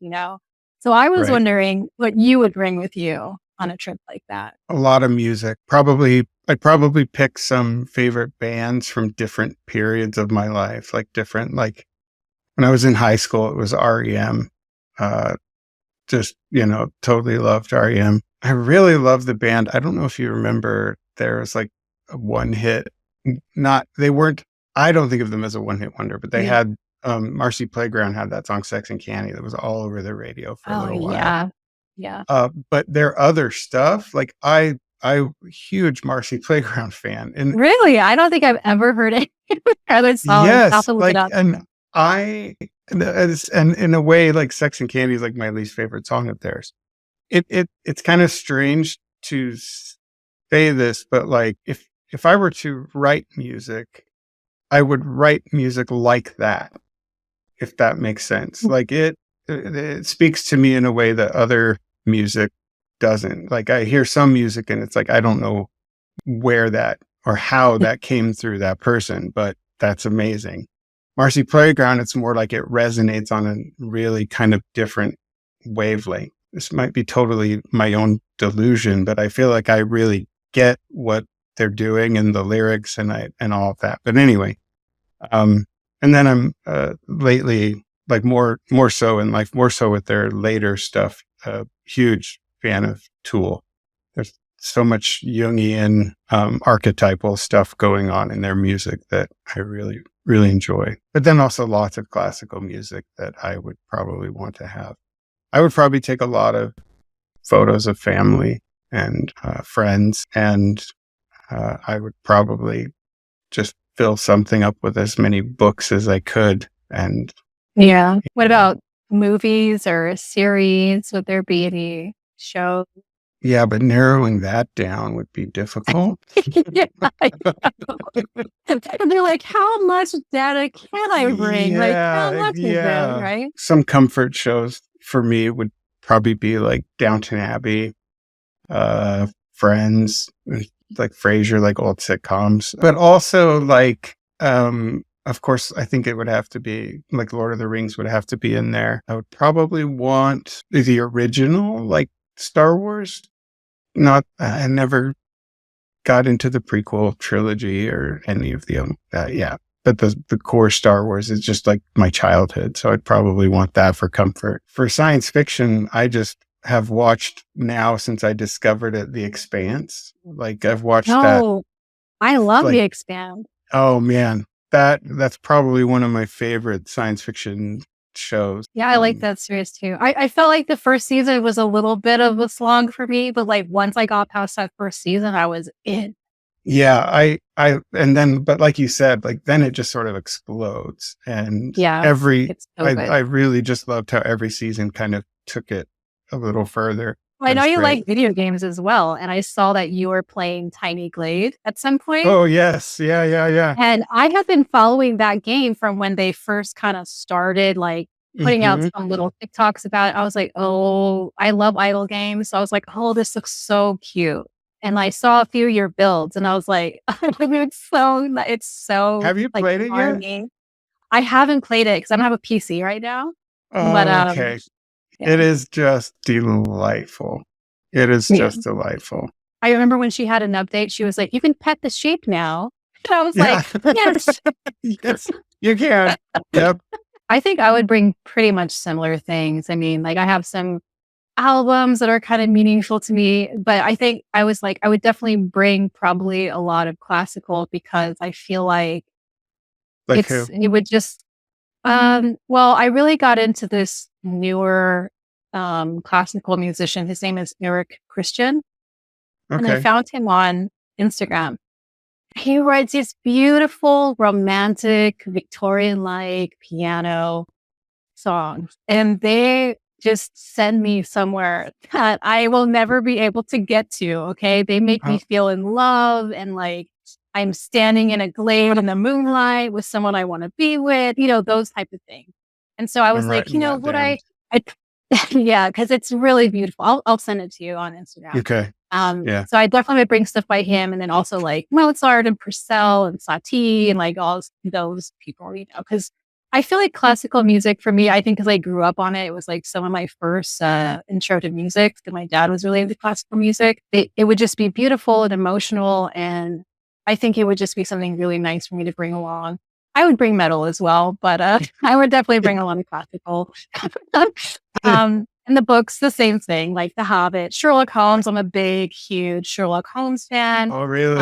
So I was Right. wondering what you would bring with you. on a trip like that? A lot of music. I'd probably pick some favorite bands from different periods of my life, like different, like when I was in high school, it was REM. Uh, just, totally loved REM. I really love the band. I don't know if you remember, there was like a one hit, not, they weren't, I don't think of them as a one hit wonder, but they Yeah. had, Marcy Playground had that song Sex and Candy that was all over the radio for a Oh, little while. yeah. Yeah. But their other stuff, like I huge Marcy Playground fan. And Really? I don't think I've ever heard any other songs. I'll have yes, to look it like, up. and and in a way, like Sex and Candy is like my least favorite song of theirs. It's kind of strange to say this, but like if I were to write music, I would write music like that, if that makes sense. Like it speaks to me in a way that other music doesn't. Like I hear some music and it's like I don't know where that or how that came through that person, but that's amazing. Marcy Playground, it's more like it resonates on a really kind of different wavelength. This might be totally my own delusion, but I feel like I really get what they're doing and the lyrics and all of that. But anyway, and then I'm lately like more so in life, more so with their later stuff. Huge fan of Tool. There's so much Jungian archetypal stuff going on in their music that I really, really enjoy. But then also lots of classical music that I would probably want to have. I would probably take a lot of photos of family and friends, and I would probably just fill something up with as many books as I could. And Yeah. What about movies or a series? Would there be any shows? yeah, but narrowing that down would be difficult. Yeah, I know. And they're like, how much data can I bring? Like, how Yeah, much is it? yeah. Right? Some comfort shows for me would probably be like Downton Abbey, Friends, like Frasier, like old sitcoms. But also like of course I think it would have to be like Lord of the Rings would have to be in there. I would probably want the original, like Star Wars. Not I never got into the prequel trilogy or any of the yeah. But the core Star Wars is just like my childhood. So I'd probably want that for comfort. For science fiction, I just have watched now since I discovered it, The Expanse. Like I've watched that No, I love The like, Expanse. oh man, that's probably one of my favorite science fiction shows. Yeah, I like that series too. I felt like the first season was a little bit of a slog for me, but like once I got past that first season, I was in. Yeah, and then, but like you said, like then it just sort of explodes. And Yeah, it's so I good. really just loved how every season kind of took it a little further. I It know was you great. like video games as well, and I saw that you were playing Tiny Glade at some point. Oh, yes. Yeah, yeah, yeah. And I have been following that game from when they first kind of started, like, putting out Mhm. some little TikToks about it. I was like, "Oh, I love idle games." So I was like, "Oh, this looks so cute." And I saw a few of your builds and I was like, it's so, Have you like, played it yet? charming. I haven't played it because I don't have a PC right now, but, Oh, okay. It yeah, is just delightful. It is yeah. just delightful. I remember when she had an update, she was like, "You can pet the sheep now." And I was Yeah. like, "Yes." Yes, you can. Yep. I think I would bring pretty much similar things. I mean, like, I have some albums that are kind of meaningful to me, but I think I was like, I would definitely bring probably a lot of classical because I feel like Like who? it would just, well, I really got into this newer, classical musician. His name is Eric Christian, and I Okay. found him on Instagram. He writes these beautiful, romantic, Victorian-like piano songs, and they just send me somewhere that I will never be able to get to, okay? They make me Oh, feel in love and like I'm standing in a glade in the moonlight with someone I wanna be with, those type of things. And so I was I'm like, writing that would down. I yeah, because it's really beautiful. I'll send it to you on Instagram. Okay. Yeah. So I definitely would bring stuff by him and then also like Mozart and Purcell and Satie and like all those people, because I feel like classical music for me, I think because I grew up on it, it was like some of my first intro to music. Because my dad was really into classical music. It would just be beautiful and emotional. And I think it would just be something really nice for me to bring along. I would bring metal as well, but I would definitely bring a lot of classical. And the books, the same thing, like The Hobbit, Sherlock Holmes. I'm a big, huge Sherlock Holmes fan. Oh, really?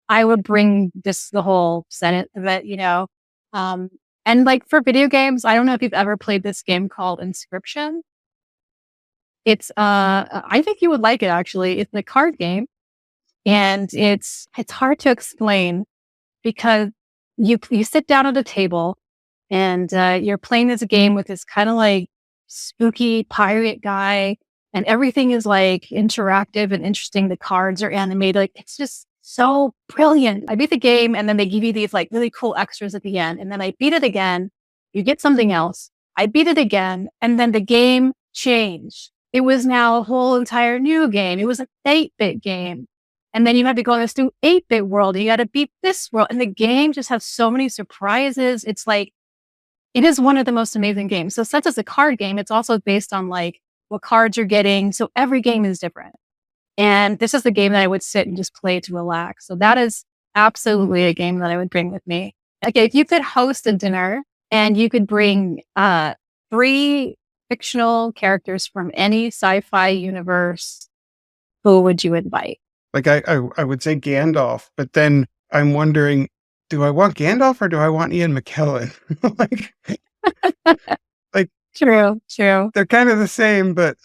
I would bring just the whole Senate of it, Um, and like for video games, I don't know if you've ever played this game called Inscription. It's I think you would like it actually. It's a card game and it's hard to explain because you sit down at a table and you're playing this game with this kind of like spooky pirate guy, and everything is like interactive and interesting. The cards are animated. Like it's just so brilliant. I beat the game and then they give you these like really cool extras at the end. And then I beat it again. You get something else. I beat it again. And then the game changed. It was now a whole entire new game. It was an 8-bit game. And then you had to go in this new 8-bit world. And you got to beat this world. And the game just has so many surprises. It's like, it is one of the most amazing games. So since it's a card game, it's also based on like what cards you're getting. So every game is different. And this is the game that I would sit and just play to relax. So that is absolutely a game that I would bring with me. Okay, if you could host a dinner and you could bring 3 fictional characters from any sci-fi universe, who would you invite? Like I would say Gandalf, but then I'm wondering, do I want Gandalf or do I want Ian McKellen? like True. they're kind of the same, but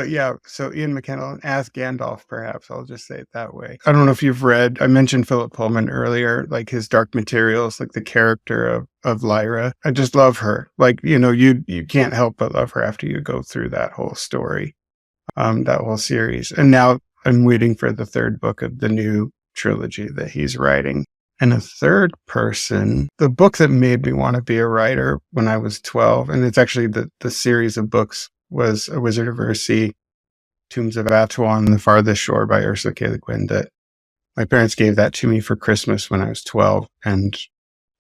yeah. So Ian McKellen as Gandalf, perhaps I'll just say it that way. I don't know if you've read. I mentioned Philip Pullman earlier, like his Dark Materials, like the character of Lyra. I just love her. Like you can't help but love her after you go through that whole story, that whole series. And now I'm waiting for the 3rd book of the new trilogy that he's writing. And a third person, the book that made me want to be a writer when I was 12, and it's actually the series of books was A Wizard of Earthsea, Tombs of Atuan, and The Farthest Shore by Ursula K. Le Guin. That my parents gave that to me for Christmas when I was 12, and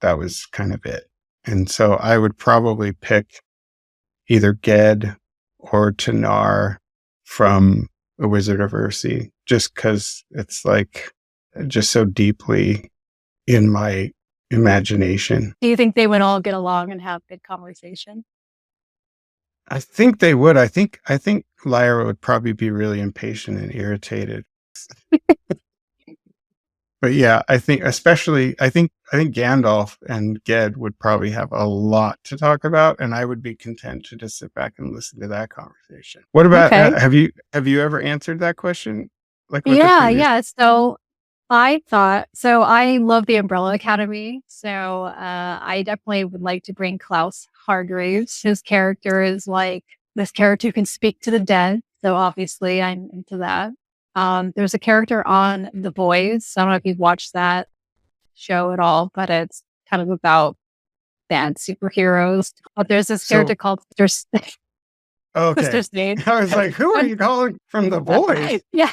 that was kind of it. And so I would probably pick either Ged or Tanar from A Wizard of Earthsea, just because it's like just so deeply in my imagination. Do you think they would all get along and have good conversation? I think they would. I think Lyra would probably be really impatient and irritated. But yeah, I think Gandalf and Ged would probably have a lot to talk about, and I would be content to just sit back and listen to that conversation. What about have you ever answered that question? Like Yeah. So I love the Umbrella Academy. So I definitely would like to bring Klaus Hargreaves. His character is like this character who can speak to the dead. So obviously I'm into that. There's a character on The Boys. I don't know if you've watched that show at all, but it's kind of about bad superheroes. But there's this character called Okay. Sister Sage. I was like, who are you calling from The Boys? Yeah.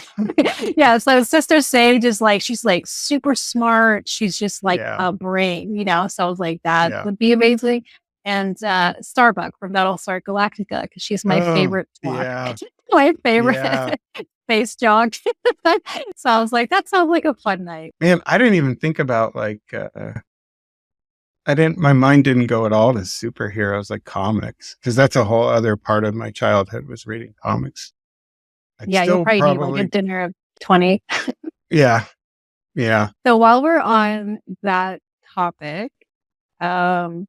Yeah. So Sister Sage is like, she's like super smart. She's just like a brain, So I was like, that would be amazing. And Starbuck from Battlestar Galactica, because she's my favorite. Yeah. My favorite space jog. So I was like, that sounds like a fun night. Man, I didn't even think about like my mind didn't go at all to superheroes like comics, because that's a whole other part of my childhood was reading comics. You'll probably need like a dinner of 20. Yeah. So while we're on that topic, kind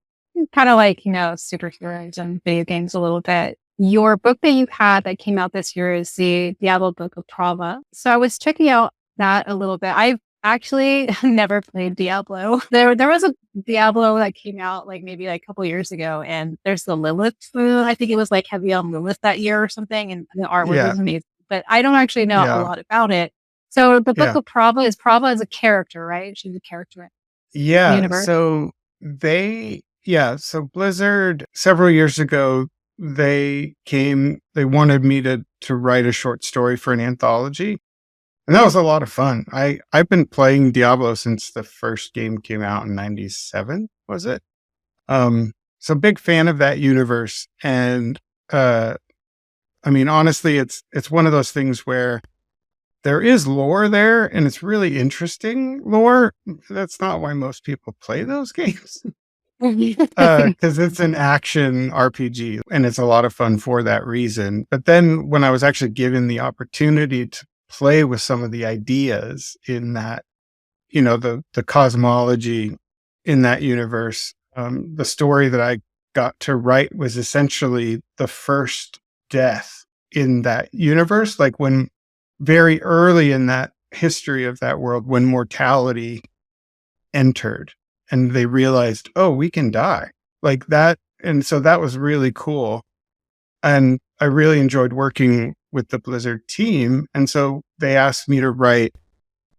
of like, superheroes and video games a little bit. Your book that you had that came out this year is the Diablo Book of Prava. So I was checking out that a little bit. I've actually never played Diablo. There was a Diablo that came out like maybe like a couple years ago, and there's the Lilith. I think it was like heavy on Lilith that year or something, and the artwork was amazing. But I don't actually know a lot about it. So the Book of Prava is a character, right? She's a character. Yeah. In the universe. So so Blizzard several years ago, they wanted me to write a short story for an anthology. And that was a lot of fun. I've been playing Diablo since the first game came out in 97, was it? So big fan of that universe. And, I mean, honestly, it's one of those things where there is lore there and it's really interesting lore. That's not why most people play those games. Because it's an action RPG and it's a lot of fun for that reason. But then when I was actually given the opportunity to play with some of the ideas in that, the cosmology in that universe, the story that I got to write was essentially the first death in that universe. Like when very early in that history of that world, when mortality entered and they realized, oh, we can die like that. And so that was really cool. And I really enjoyed working with the Blizzard team. And so they asked me to write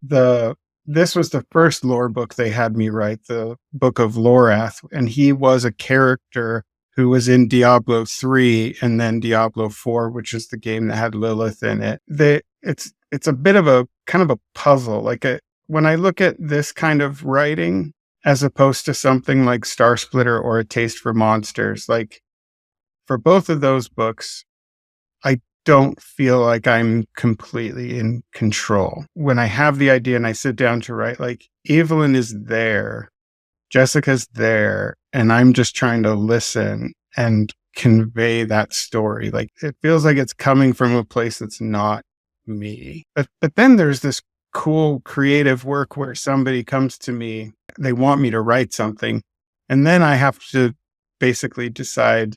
this was the first lore book they had me write, the Book of Lorath. And he was a character who was in Diablo 3 and then Diablo 4, which is the game that had Lilith in it. It's a bit of a kind of a puzzle. When I look at this kind of writing, as opposed to something like Star Splitter or A Taste for Monsters, like for both of those books, I don't feel like I'm completely in control. When I have the idea and I sit down to write, like Evelyn is there, Jessica's there, and I'm just trying to listen and convey that story. Like it feels like it's coming from a place that's not me. But then there's this cool creative work where somebody comes to me, they want me to write something, and then I have to basically decide,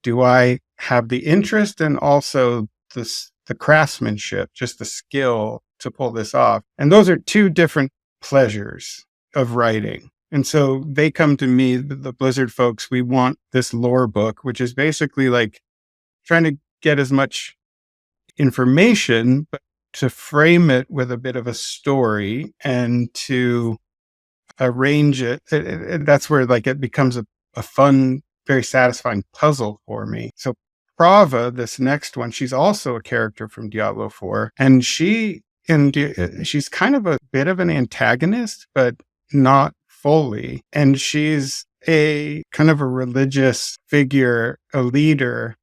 do I have the interest and also the craftsmanship, just the skill to pull this off? And those are two different pleasures of writing. And so they come to me, the Blizzard folks, we want this lore book, which is basically like trying to get as much information, but to frame it with a bit of a story and to arrange it. That's where like it becomes a fun, very satisfying puzzle for me. So Prava, this next one, she's also a character from Diablo 4, and she's kind of a bit of an antagonist, but not fully. And she's a kind of a religious figure, a leader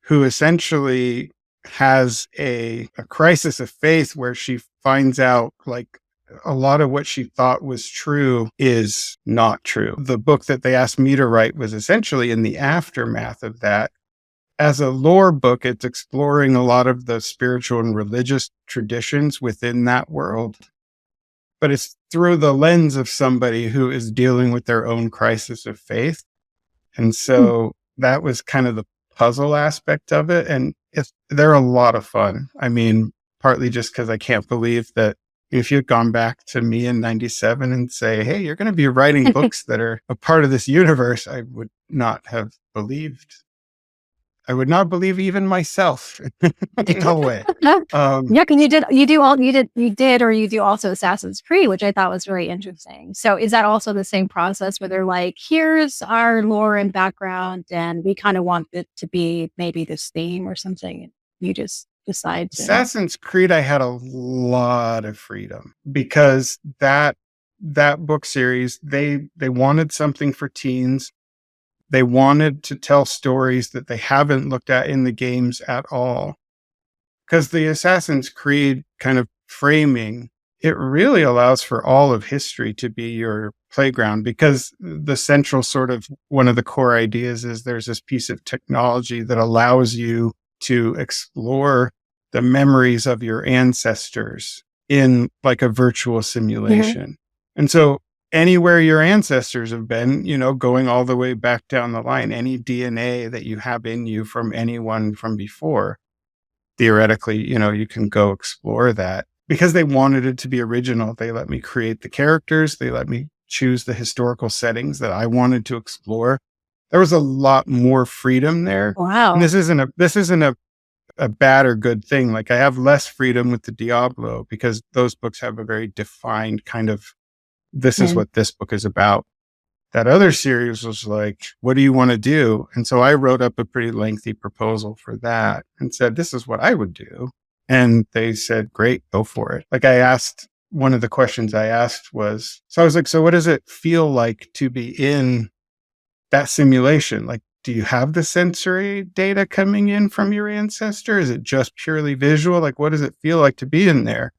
who essentially has a crisis of faith where she finds out like a lot of what she thought was true is not true. The book that they asked me to write was essentially in the aftermath of that. As a lore book, it's exploring a lot of the spiritual and religious traditions within that world, but it's through the lens of somebody who is dealing with their own crisis of faith. And so that was kind of the puzzle aspect of it. And they're a lot of fun. I mean, partly just because I can't believe that if you'd gone back to me in 97 and say, hey, you're going to be writing books that are a part of this universe, I would not have believed. I would not believe even myself. No way. Yeah, and you do also Assassin's Creed, which I thought was very interesting. So is that also the same process where they're like, here's our lore and background, and we kind of want it to be maybe this theme or something, and you just decide to... Assassin's Creed, I had a lot of freedom because that book series, they wanted something for teens. They wanted to tell stories that they haven't looked at in the games at all. Because the Assassin's Creed kind of framing, it really allows for all of history to be your playground, because the central sort of one of the core ideas is there's this piece of technology that allows you to explore the memories of your ancestors in like a virtual simulation. Mm-hmm. And so anywhere your ancestors have been, going all the way back down the line, any DNA that you have in you from anyone from before, theoretically, you can go explore that. Because they wanted it to be original, they let me create the characters. They let me choose the historical settings that I wanted to explore. There was a lot more freedom there. Wow. And this isn't a bad or good thing. Like I have less freedom with the Diablo because those books have a very defined kind of, this is what this book is about. That other series was like, what do you want to do? And so I wrote up a pretty lengthy proposal for that and said, this is what I would do. And they said, great, go for it. Like one of the questions I asked was, so I was like, so what does it feel like to be in that simulation. Like, do you have the sensory data coming in from your ancestor? Is it just purely visual? Like, what does it feel like to be in there?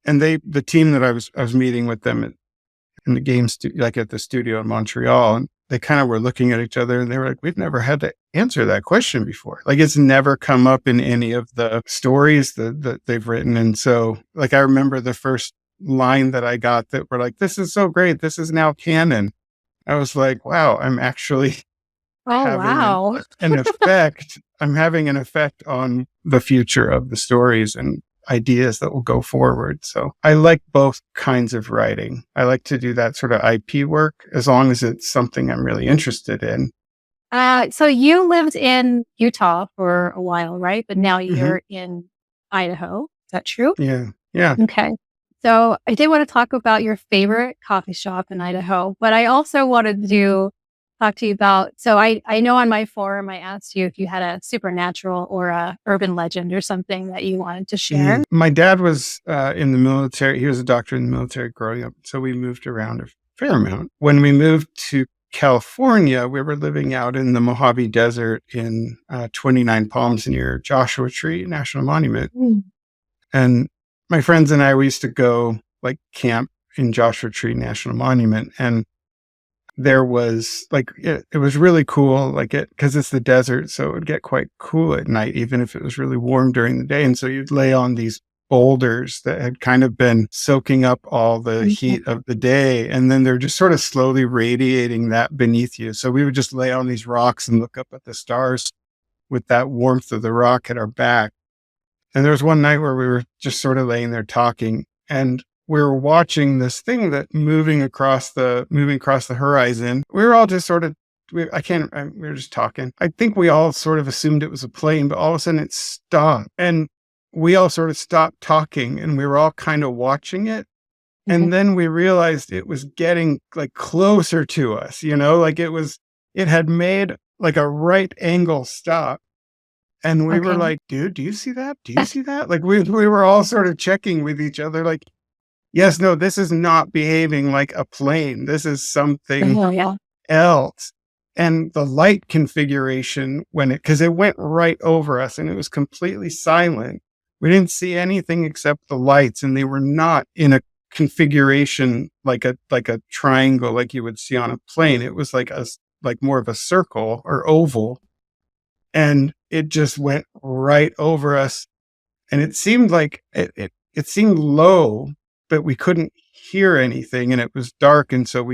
And the team that I was meeting with them in the like at the studio in Montreal, and they kind of were looking at each other and they were like, we've never had to answer that question before. Like, it's never come up in any of the stories that they've written. And so, like, I remember the first line that I got that were like, this is so great. This is now canon. I was like, wow, I'm actually Oh, having wow. an effect. I'm having an effect on the future of the stories and ideas that will go forward. So I like both kinds of writing. I like to do that sort of IP work as long as it's something I'm really interested in. So you lived in Utah for a while, right? But now Hmm. you're in Idaho. Is that true? Yeah. Yeah. Okay. So I did want to talk about your favorite coffee shop in Idaho, but I also wanted to talk to you about, so I know on my forum, I asked you if you had a supernatural or a urban legend or something that you wanted to share. My dad was in the military. He was a doctor in the military growing up. So we moved around a fair amount. When we moved to California, we were living out in the Mojave Desert in 29 Palms near Joshua Tree National Monument. Mm. And my friends and I, we used to go like camp in Joshua Tree National Monument. And there was like, it was really cool, like because it's the desert. So it would get quite cool at night, even if it was really warm during the day. And so you'd lay on these boulders that had kind of been soaking up all the heat of the day. And then they're just sort of slowly radiating that beneath you. So we would just lay on these rocks and look up at the stars with that warmth of the rock at our back. And there was one night where we were just sort of laying there talking, and we were watching this thing that moving across the horizon. We were all just sort of, we were just talking. I think we all sort of assumed it was a plane, but all of a sudden it stopped, and we all sort of stopped talking, and we were all kind of watching it. And then we realized it was getting like closer to us, like it had made like a right angle stop. And we were Okay. like, dude, do you see that? Do you see that? Like we were all sort of checking with each other, like, yes, no, this is not behaving like a plane. This is something Oh, yeah. else. And the light configuration, because it went right over us and it was completely silent. We didn't see anything except the lights, and they were not in a configuration like a triangle like you would see on a plane. It was like more of a circle or oval. And it just went right over us. And it seemed like it seemed low, but we couldn't hear anything, and it was dark. And so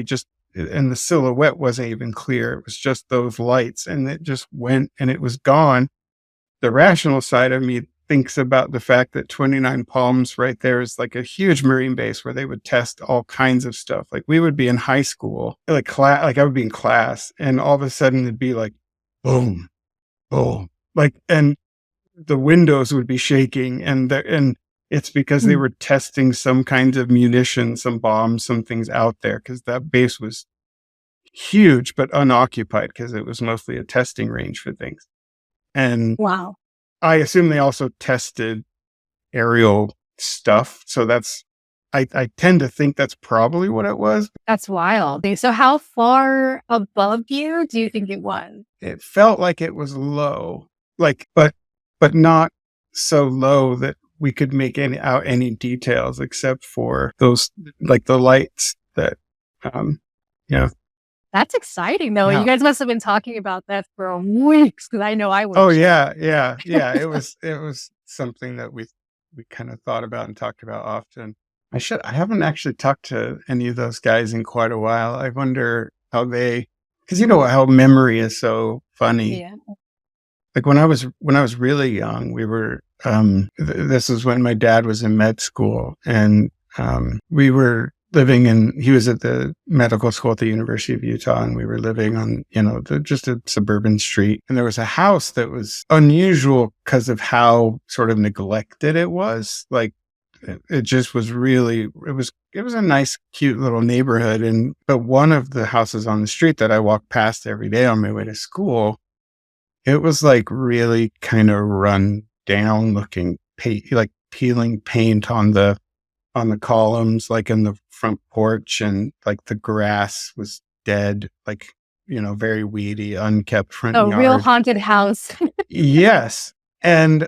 and the silhouette wasn't even clear. It was just those lights, and it just went and it was gone. The rational side of me thinks about the fact that 29 Palms right there is like a huge Marine base where they would test all kinds of stuff. Like we would be in high school, like I would be in class, and all of a sudden it'd be like, boom, boom, and the windows would be shaking, and it's because they were testing some kinds of munitions, some bombs, some things out there, because that base was huge but unoccupied because it was mostly a testing range for things. And Wow. I assume they also tested aerial stuff. So I tend to think that's probably what it was. That's wild. So how far above you do you think it was? It felt like it was low, but not so low that we could make any details except for those, like the lights that, yeah. That's exciting though. Yeah. You guys must have been talking about that for weeks, because I know I was. Oh yeah. It was something that we kind of thought about and talked about often. I haven't actually talked to any of those guys in quite a while. I wonder how because you know how memory is so funny. Yeah. Like when I was really young, we were, this was when my dad was in med school, and we were he was at the medical school at the University of Utah, and we were living on, just a suburban street. And there was a house that was unusual because of how sort of neglected it was. Like it just was really, it was a nice, cute little neighborhood. But one of the houses on the street that I walked past every day on my way to school, it was like really kind of run down looking, like peeling paint on the columns, like in the front porch, and like the grass was dead. Like very weedy, unkept front Oh, real yard. haunted house. Yes. And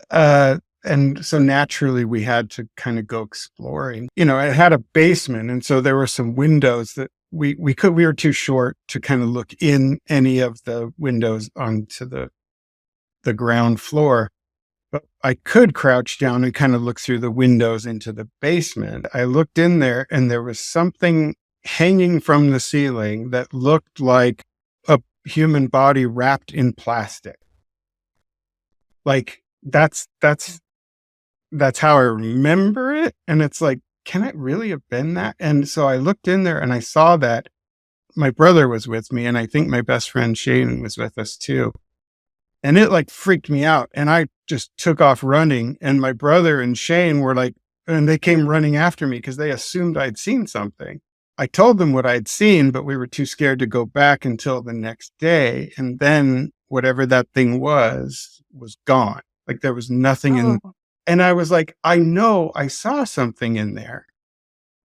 so naturally we had to kind of go exploring. It had a basement, and so there were some windows that we were too short to kind of look in any of the windows onto the ground floor. But I could crouch down and kind of look through the windows into the basement. I looked in there, and there was something hanging from the ceiling that looked like a human body wrapped in plastic. Like that's how I remember it. And it's like, can it really have been that? And so I looked in there and I saw that. My brother was with me, and I think my best friend Shane was with us too. And it like freaked me out. And I just took off running. And my brother and Shane were like, and they came running after me because they assumed I'd seen something. I told them what I'd seen, but we were too scared to go back until the next day. And then whatever that thing was gone. Like there was nothing in. Oh, And I was like, I know I saw something in there.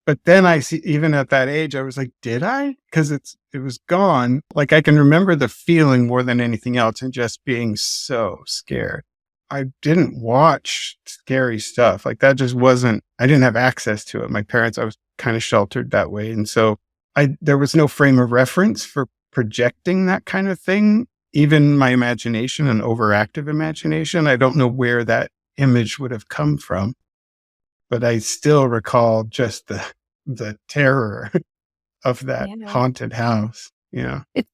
But then I see, even at that age, I was like, did I? Because it was gone. Like I can remember the feeling more than anything else, and just being so scared. I didn't watch scary stuff. Like that just wasn't, I didn't have access to it. My parents, I was kind of sheltered that way. And so there was no frame of reference for projecting that kind of thing. Even my imagination, an overactive imagination, I don't know where that image would have come from, but I still recall just the terror of that yeah. haunted house. Yeah. And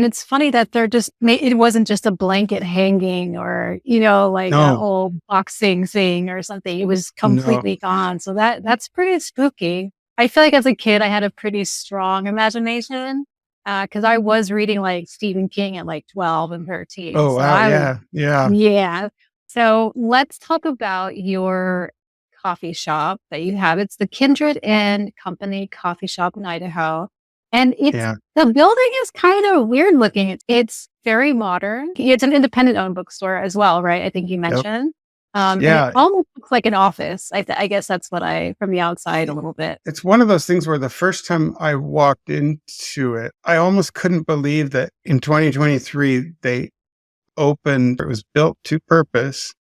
it's funny that they're it wasn't just a blanket hanging or, like an No, old boxing thing or something. It was no. completely gone. So that's pretty spooky. I feel like as a kid, I had a pretty strong imagination because I was reading like Stephen King at like 12 and 13. Oh, So wow. I was, Yeah. Yeah. yeah. So let's talk about your coffee shop that you have. It's the Kindred and Company coffee shop in Idaho. And Yeah. the building is kind of weird looking. It's very modern. It's an independent owned bookstore as well, right? I think you Yep. mentioned. And it Yeah. almost looks like an office. I guess that's what from the outside a little bit. It's one of those things where the first time I walked into it, I almost couldn't believe that in 2023, they opened, it was built to purpose.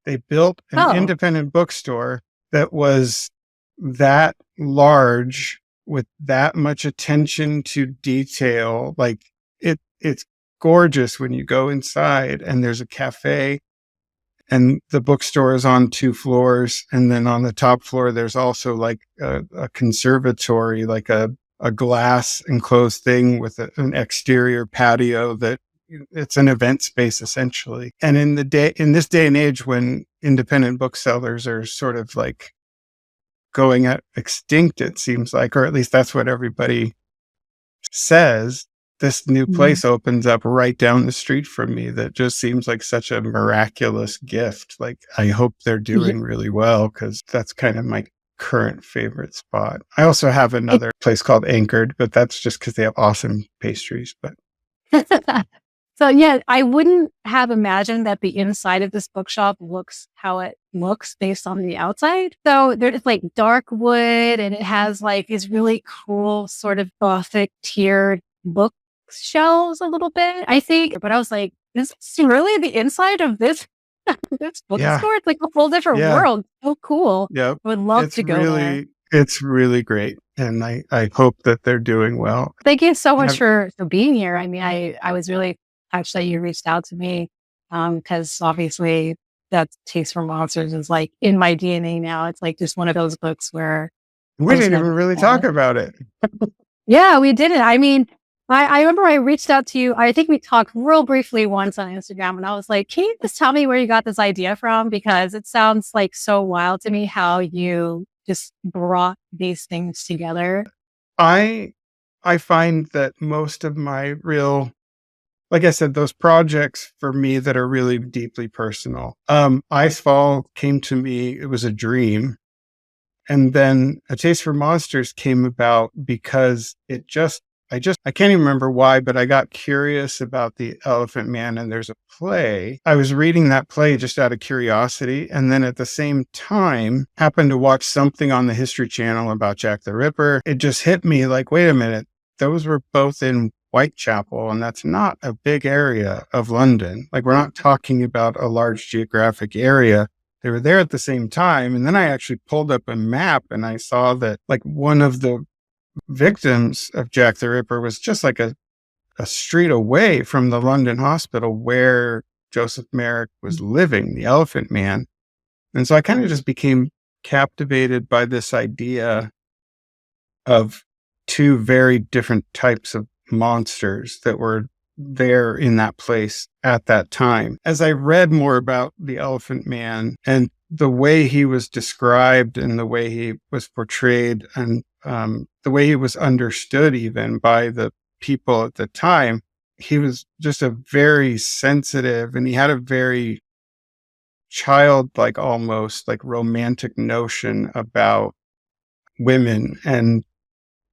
They built an Oh, independent bookstore that was that large with that much attention to detail. Like it's gorgeous when you go inside, and there's a cafe, and the bookstore is on 2 floors. And then on the top floor, there's also like a conservatory, like a glass enclosed thing with an exterior patio that it's an event space essentially. And in this day and age when independent booksellers are sort of like going at extinct, it seems like, or at least that's what everybody says, this new mhm. place opens up right down the street from me that just seems like such a miraculous gift. Like I hope they're Yeah. doing really well, because that's kind of my current favorite spot. I also have It- another place called Anchored, but that's just because they have awesome pastries. But So yeah, I wouldn't have imagined that the inside of this bookshop looks how it looks based on the outside. So there's like dark wood and it has like these really cool sort of gothic tiered bookshelves a little bit, I think. But I was like, this is really the inside of this this yeah, bookstore? It's like a whole different yeah, world. So cool. yep. I would love to go there. It's really great. And I hope that they're doing well. Thank you so much Have, for being here. I mean, I was really touched that you reached out to me because obviously that Taste for Monsters is like in my DNA now. It's like just one of those books where we I was didn't even never really sad. talk about it. Yeah, we did it. I mean, I remember I reached out to you. I think we talked real briefly once on Instagram, and I was like, "Can you just tell me where you got this idea from? Because it sounds like so wild to me how you just brought these things together." I I find that most of my real, like I said, those projects for me that are really deeply personal. Icefall came to me, it was a dream. And then A Taste for Monsters came about because I can't even remember why, but I got curious about the Elephant Man, and there's a play. I was reading that play just out of curiosity. And then at the same time, happened to watch something on the History Channel about Jack the Ripper. It just hit me like, wait a minute, those were both in Whitechapel, and that's not a big area of London. Like, we're not talking about a large geographic area. They were there at the same time. And then I actually pulled up a map and I saw that like one of the victims of Jack the Ripper was just like a street away from the London hospital where Joseph Merrick was living, the Elephant Man. And so I kind of just became captivated by this idea of two very different types of monsters that were there in that place at that time. As I read more about the Elephant Man and the way he was described and the way he was portrayed and the way he was understood even by the people at the time, he was just a very sensitive, and he had a very childlike, almost like romantic notion about women. And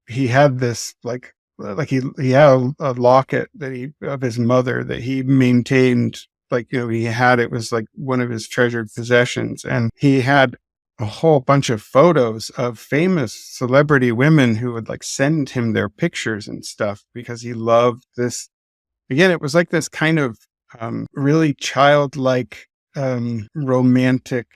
he had this he had a locket that of his mother that he maintained, he had, it was like one of his treasured possessions. And he had a whole bunch of photos of famous celebrity women who would like send him their pictures and stuff because he loved this. Again, it was like this kind of really childlike, romantic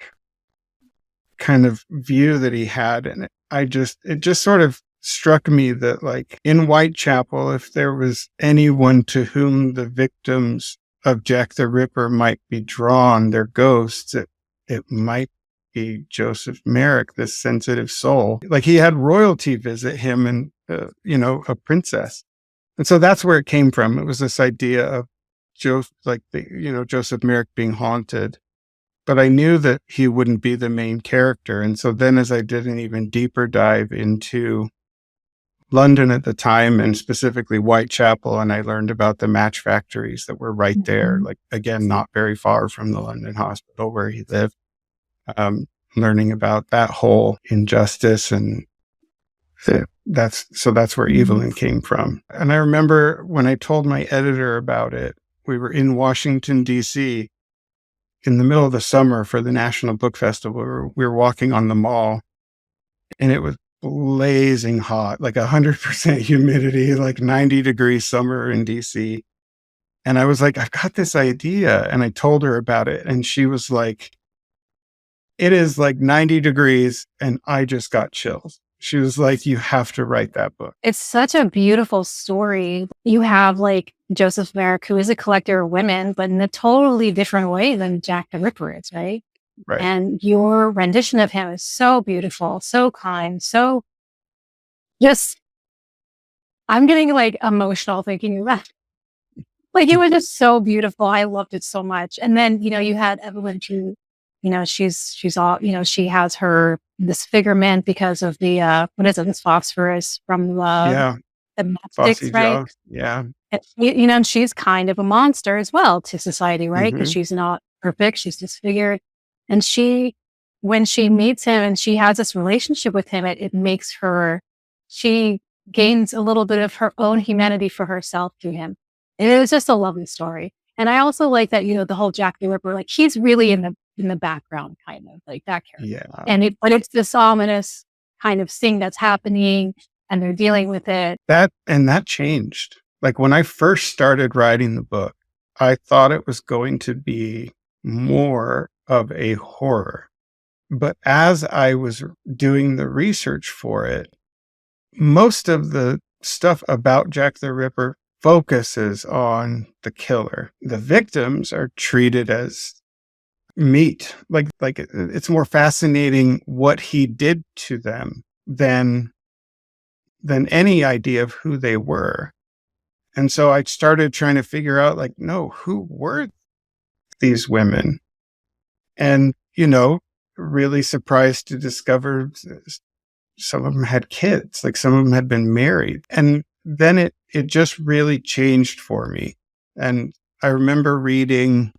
kind of view that he had. And it just sort of struck me that like in Whitechapel, if there was anyone to whom the victims of Jack the Ripper might be drawn, their ghosts, it might be Joseph Merrick, this sensitive soul. Like, he had royalty visit him and, a princess. And so that's where it came from. It was this idea of Joseph Merrick being haunted. But I knew that he wouldn't be the main character. And so then as I did an even deeper dive into London at the time, and specifically Whitechapel, and I learned about the match factories that were right there, like, again, not very far from the London hospital where he lived. Learning about that whole injustice, and that's where Evelyn came from. And I remember when I told my editor about it, we were in Washington, D.C. in the middle of the summer for the National Book Festival. We were walking on the mall, and it was blazing hot, like 100% humidity, like 90-degree summer in DC. And I was like, I've got this idea. And I told her about it. And she was like, it is like 90 degrees and I just got chills. She was like, you have to write that book. It's such a beautiful story. You have like Joseph Merrick, who is a collector of women, but in a totally different way than Jack the Ripper is, right? Right. And your rendition of him is so beautiful, so kind, so just, I'm getting like emotional thinking about it. Like, it was just so beautiful. I loved it so much. And then, you had Evelyn, who, she's all, she has her disfigurement because of the, what is it, this phosphorus from the matchsticks, right? Yeah. And and she's kind of a monster as well to society, right? Because she's not perfect. She's disfigured. And when she meets him and she has this relationship with him, it makes her, she gains a little bit of her own humanity for herself through him. And it was just a lovely story. And I also like that, the whole Jack the Ripper, like, he's really in the background, kind of like that character. Yeah. But it's this ominous kind of thing that's happening and they're dealing with it. That changed. Like, when I first started writing the book, I thought it was going to be more of a horror. But as I was doing the research for it, most of the stuff about Jack the Ripper focuses on the killer. The victims are treated as meat. Like it's more fascinating what he did to them than any idea of who they were. And so I started trying to figure out, like, no, who were these women? And, really surprised to discover some of them had kids, like some of them had been married. And then it just really changed for me. And I remember reading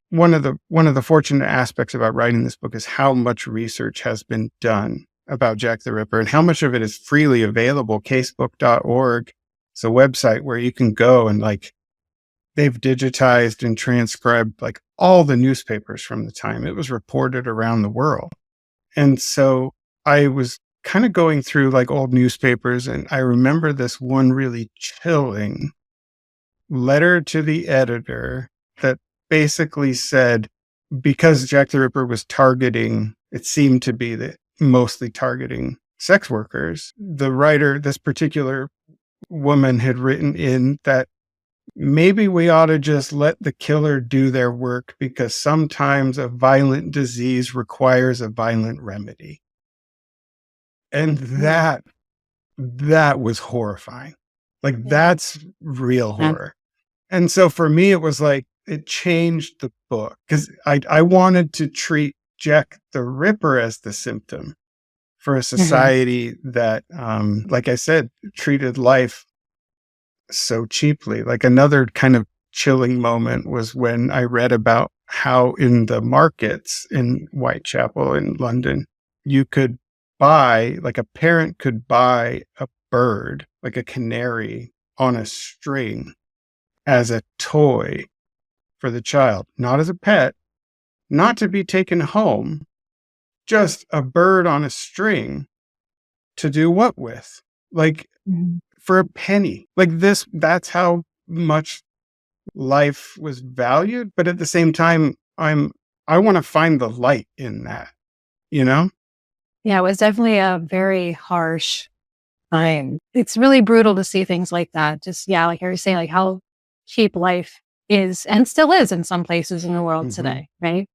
one of the fortunate aspects about writing this book is how much research has been done about Jack the Ripper and how much of it is freely available. Casebook.org. It's a website where you can go and, like, they've digitized and transcribed like all the newspapers from the time. It was reported around the world. And so I was kind of going through like old newspapers, and I remember this one really chilling letter to the editor that basically said, because Jack the Ripper was targeting, it seemed to be that mostly targeting sex workers, the writer, this particular woman, had written in that maybe we ought to just let the killer do their work, because sometimes a violent disease requires a violent remedy. And that was horrifying. Like, that's real horror. And so for me, it was like, it changed the book, because I wanted to treat Jack the Ripper as the symptom for a society that, like I said, treated life so cheaply. Like, another kind of chilling moment was when I read about how in the markets in Whitechapel in London, you could buy, like a parent could buy a bird, like a canary on a string, as a toy for the child, not as a pet, not to be taken home, just a bird on a string to do what with? Like, for a penny. Like, that's how much life was valued. But at the same time, I want to find the light in that, you know? Yeah, it was definitely a very harsh time. It's really brutal to see things like that. Just, like I was saying, like how cheap life is and still is in some places in the world today, right?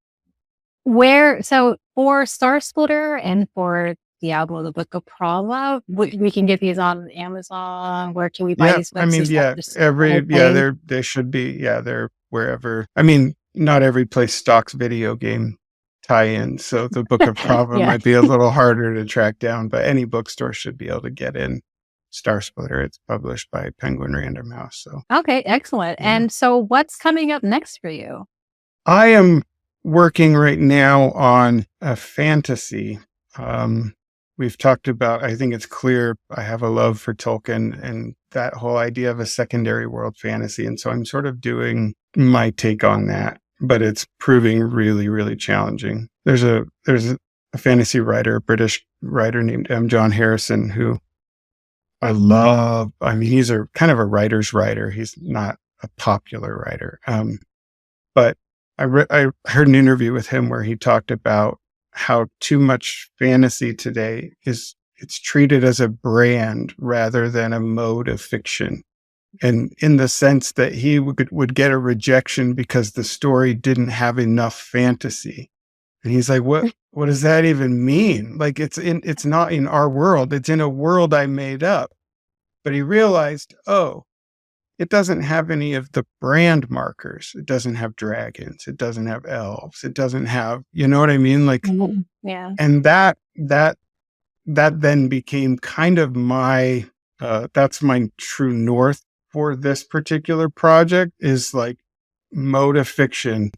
So for Star Splitter and for Diablo, the Book of Prava, we can get these on Amazon. Where can we buy these books? I mean, they should be, they're wherever. I mean, not every place stocks video game tie-in, so the Book of Prava might be a little harder to track down, but any bookstore should be able to get in Star Splitter. It's published by Penguin Random House. So okay, excellent. And so what's coming up next for you? I am working right now on a fantasy. We've talked about, I think it's clear I have a love for Tolkien and that whole idea of a secondary world fantasy. And so I'm sort of doing my take on that, but it's proving really, really challenging. There's a fantasy writer, a British writer named M. John Harrison, who I love. I mean, he's a kind of a writer's writer. He's not a popular writer. But I heard an interview with him where he talked about how too much fantasy today it's treated as a brand rather than a mode of fiction. And in the sense that he would get a rejection because the story didn't have enough fantasy. And he's like, what does that even mean? Like, it's not in our world. It's in a world I made up. But he realized, it doesn't have any of the brand markers. It doesn't have dragons. It doesn't have elves. It doesn't have, you know what I mean? Like, and that then became kind of my, that's my true north for this particular project, is like mode of fiction,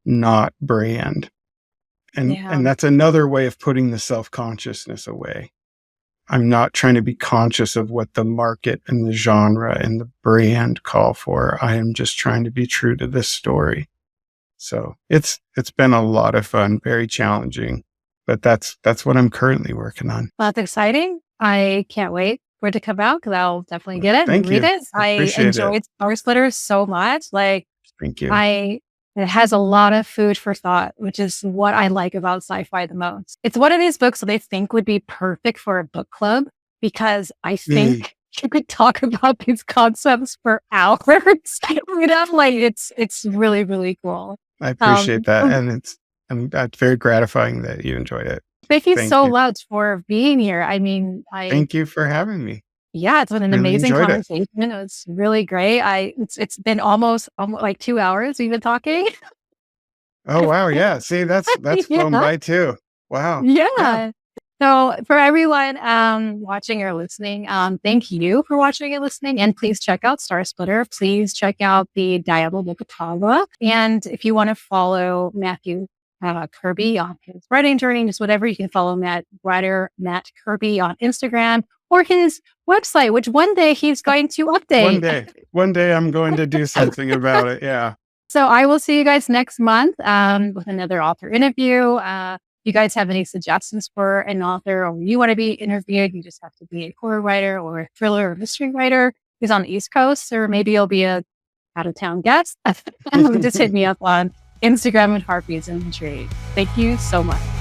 not brand. And that's another way of putting the self-consciousness away. I'm not trying to be conscious of what the market and the genre and the brand call for. I am just trying to be true to this story. So it's been a lot of fun, very challenging, but that's what I'm currently working on. Well, that's exciting. I can't wait for it to come out, because I'll definitely get it and read it. I enjoyed Star Splitter so much. Like, thank you. It has a lot of food for thought, which is what I like about sci-fi the most. It's one of these books that I think would be perfect for a book club, because I think you could talk about these concepts for hours. Like, it's really, really cool. I appreciate that. And it's very gratifying that you enjoyed it. Thank you so much for being here. I mean, thank you for having me. Yeah, it's been an amazing conversation. It was really great. It's been almost like 2 hours we've been talking. Oh wow, yeah. See, that's flown by too. Wow. Yeah. So for everyone watching or listening, thank you for watching and listening. And please check out Star Splitter. Please check out the Diablo Book of Prava. And if you want to follow Matthew Kirby on his writing journey, just whatever, you can follow Matt Kirby on Instagram, or his website, which one day he's going to update. One day I'm going to do something about it. Yeah. So I will see you guys next month with another author interview. You you guys have any suggestions for an author, or you want to be interviewed, you just have to be a horror writer or a thriller or mystery writer who's on the East Coast, or maybe you'll be a out of town guest, just hit me up on Instagram and Harpies and Trade. Thank you so much.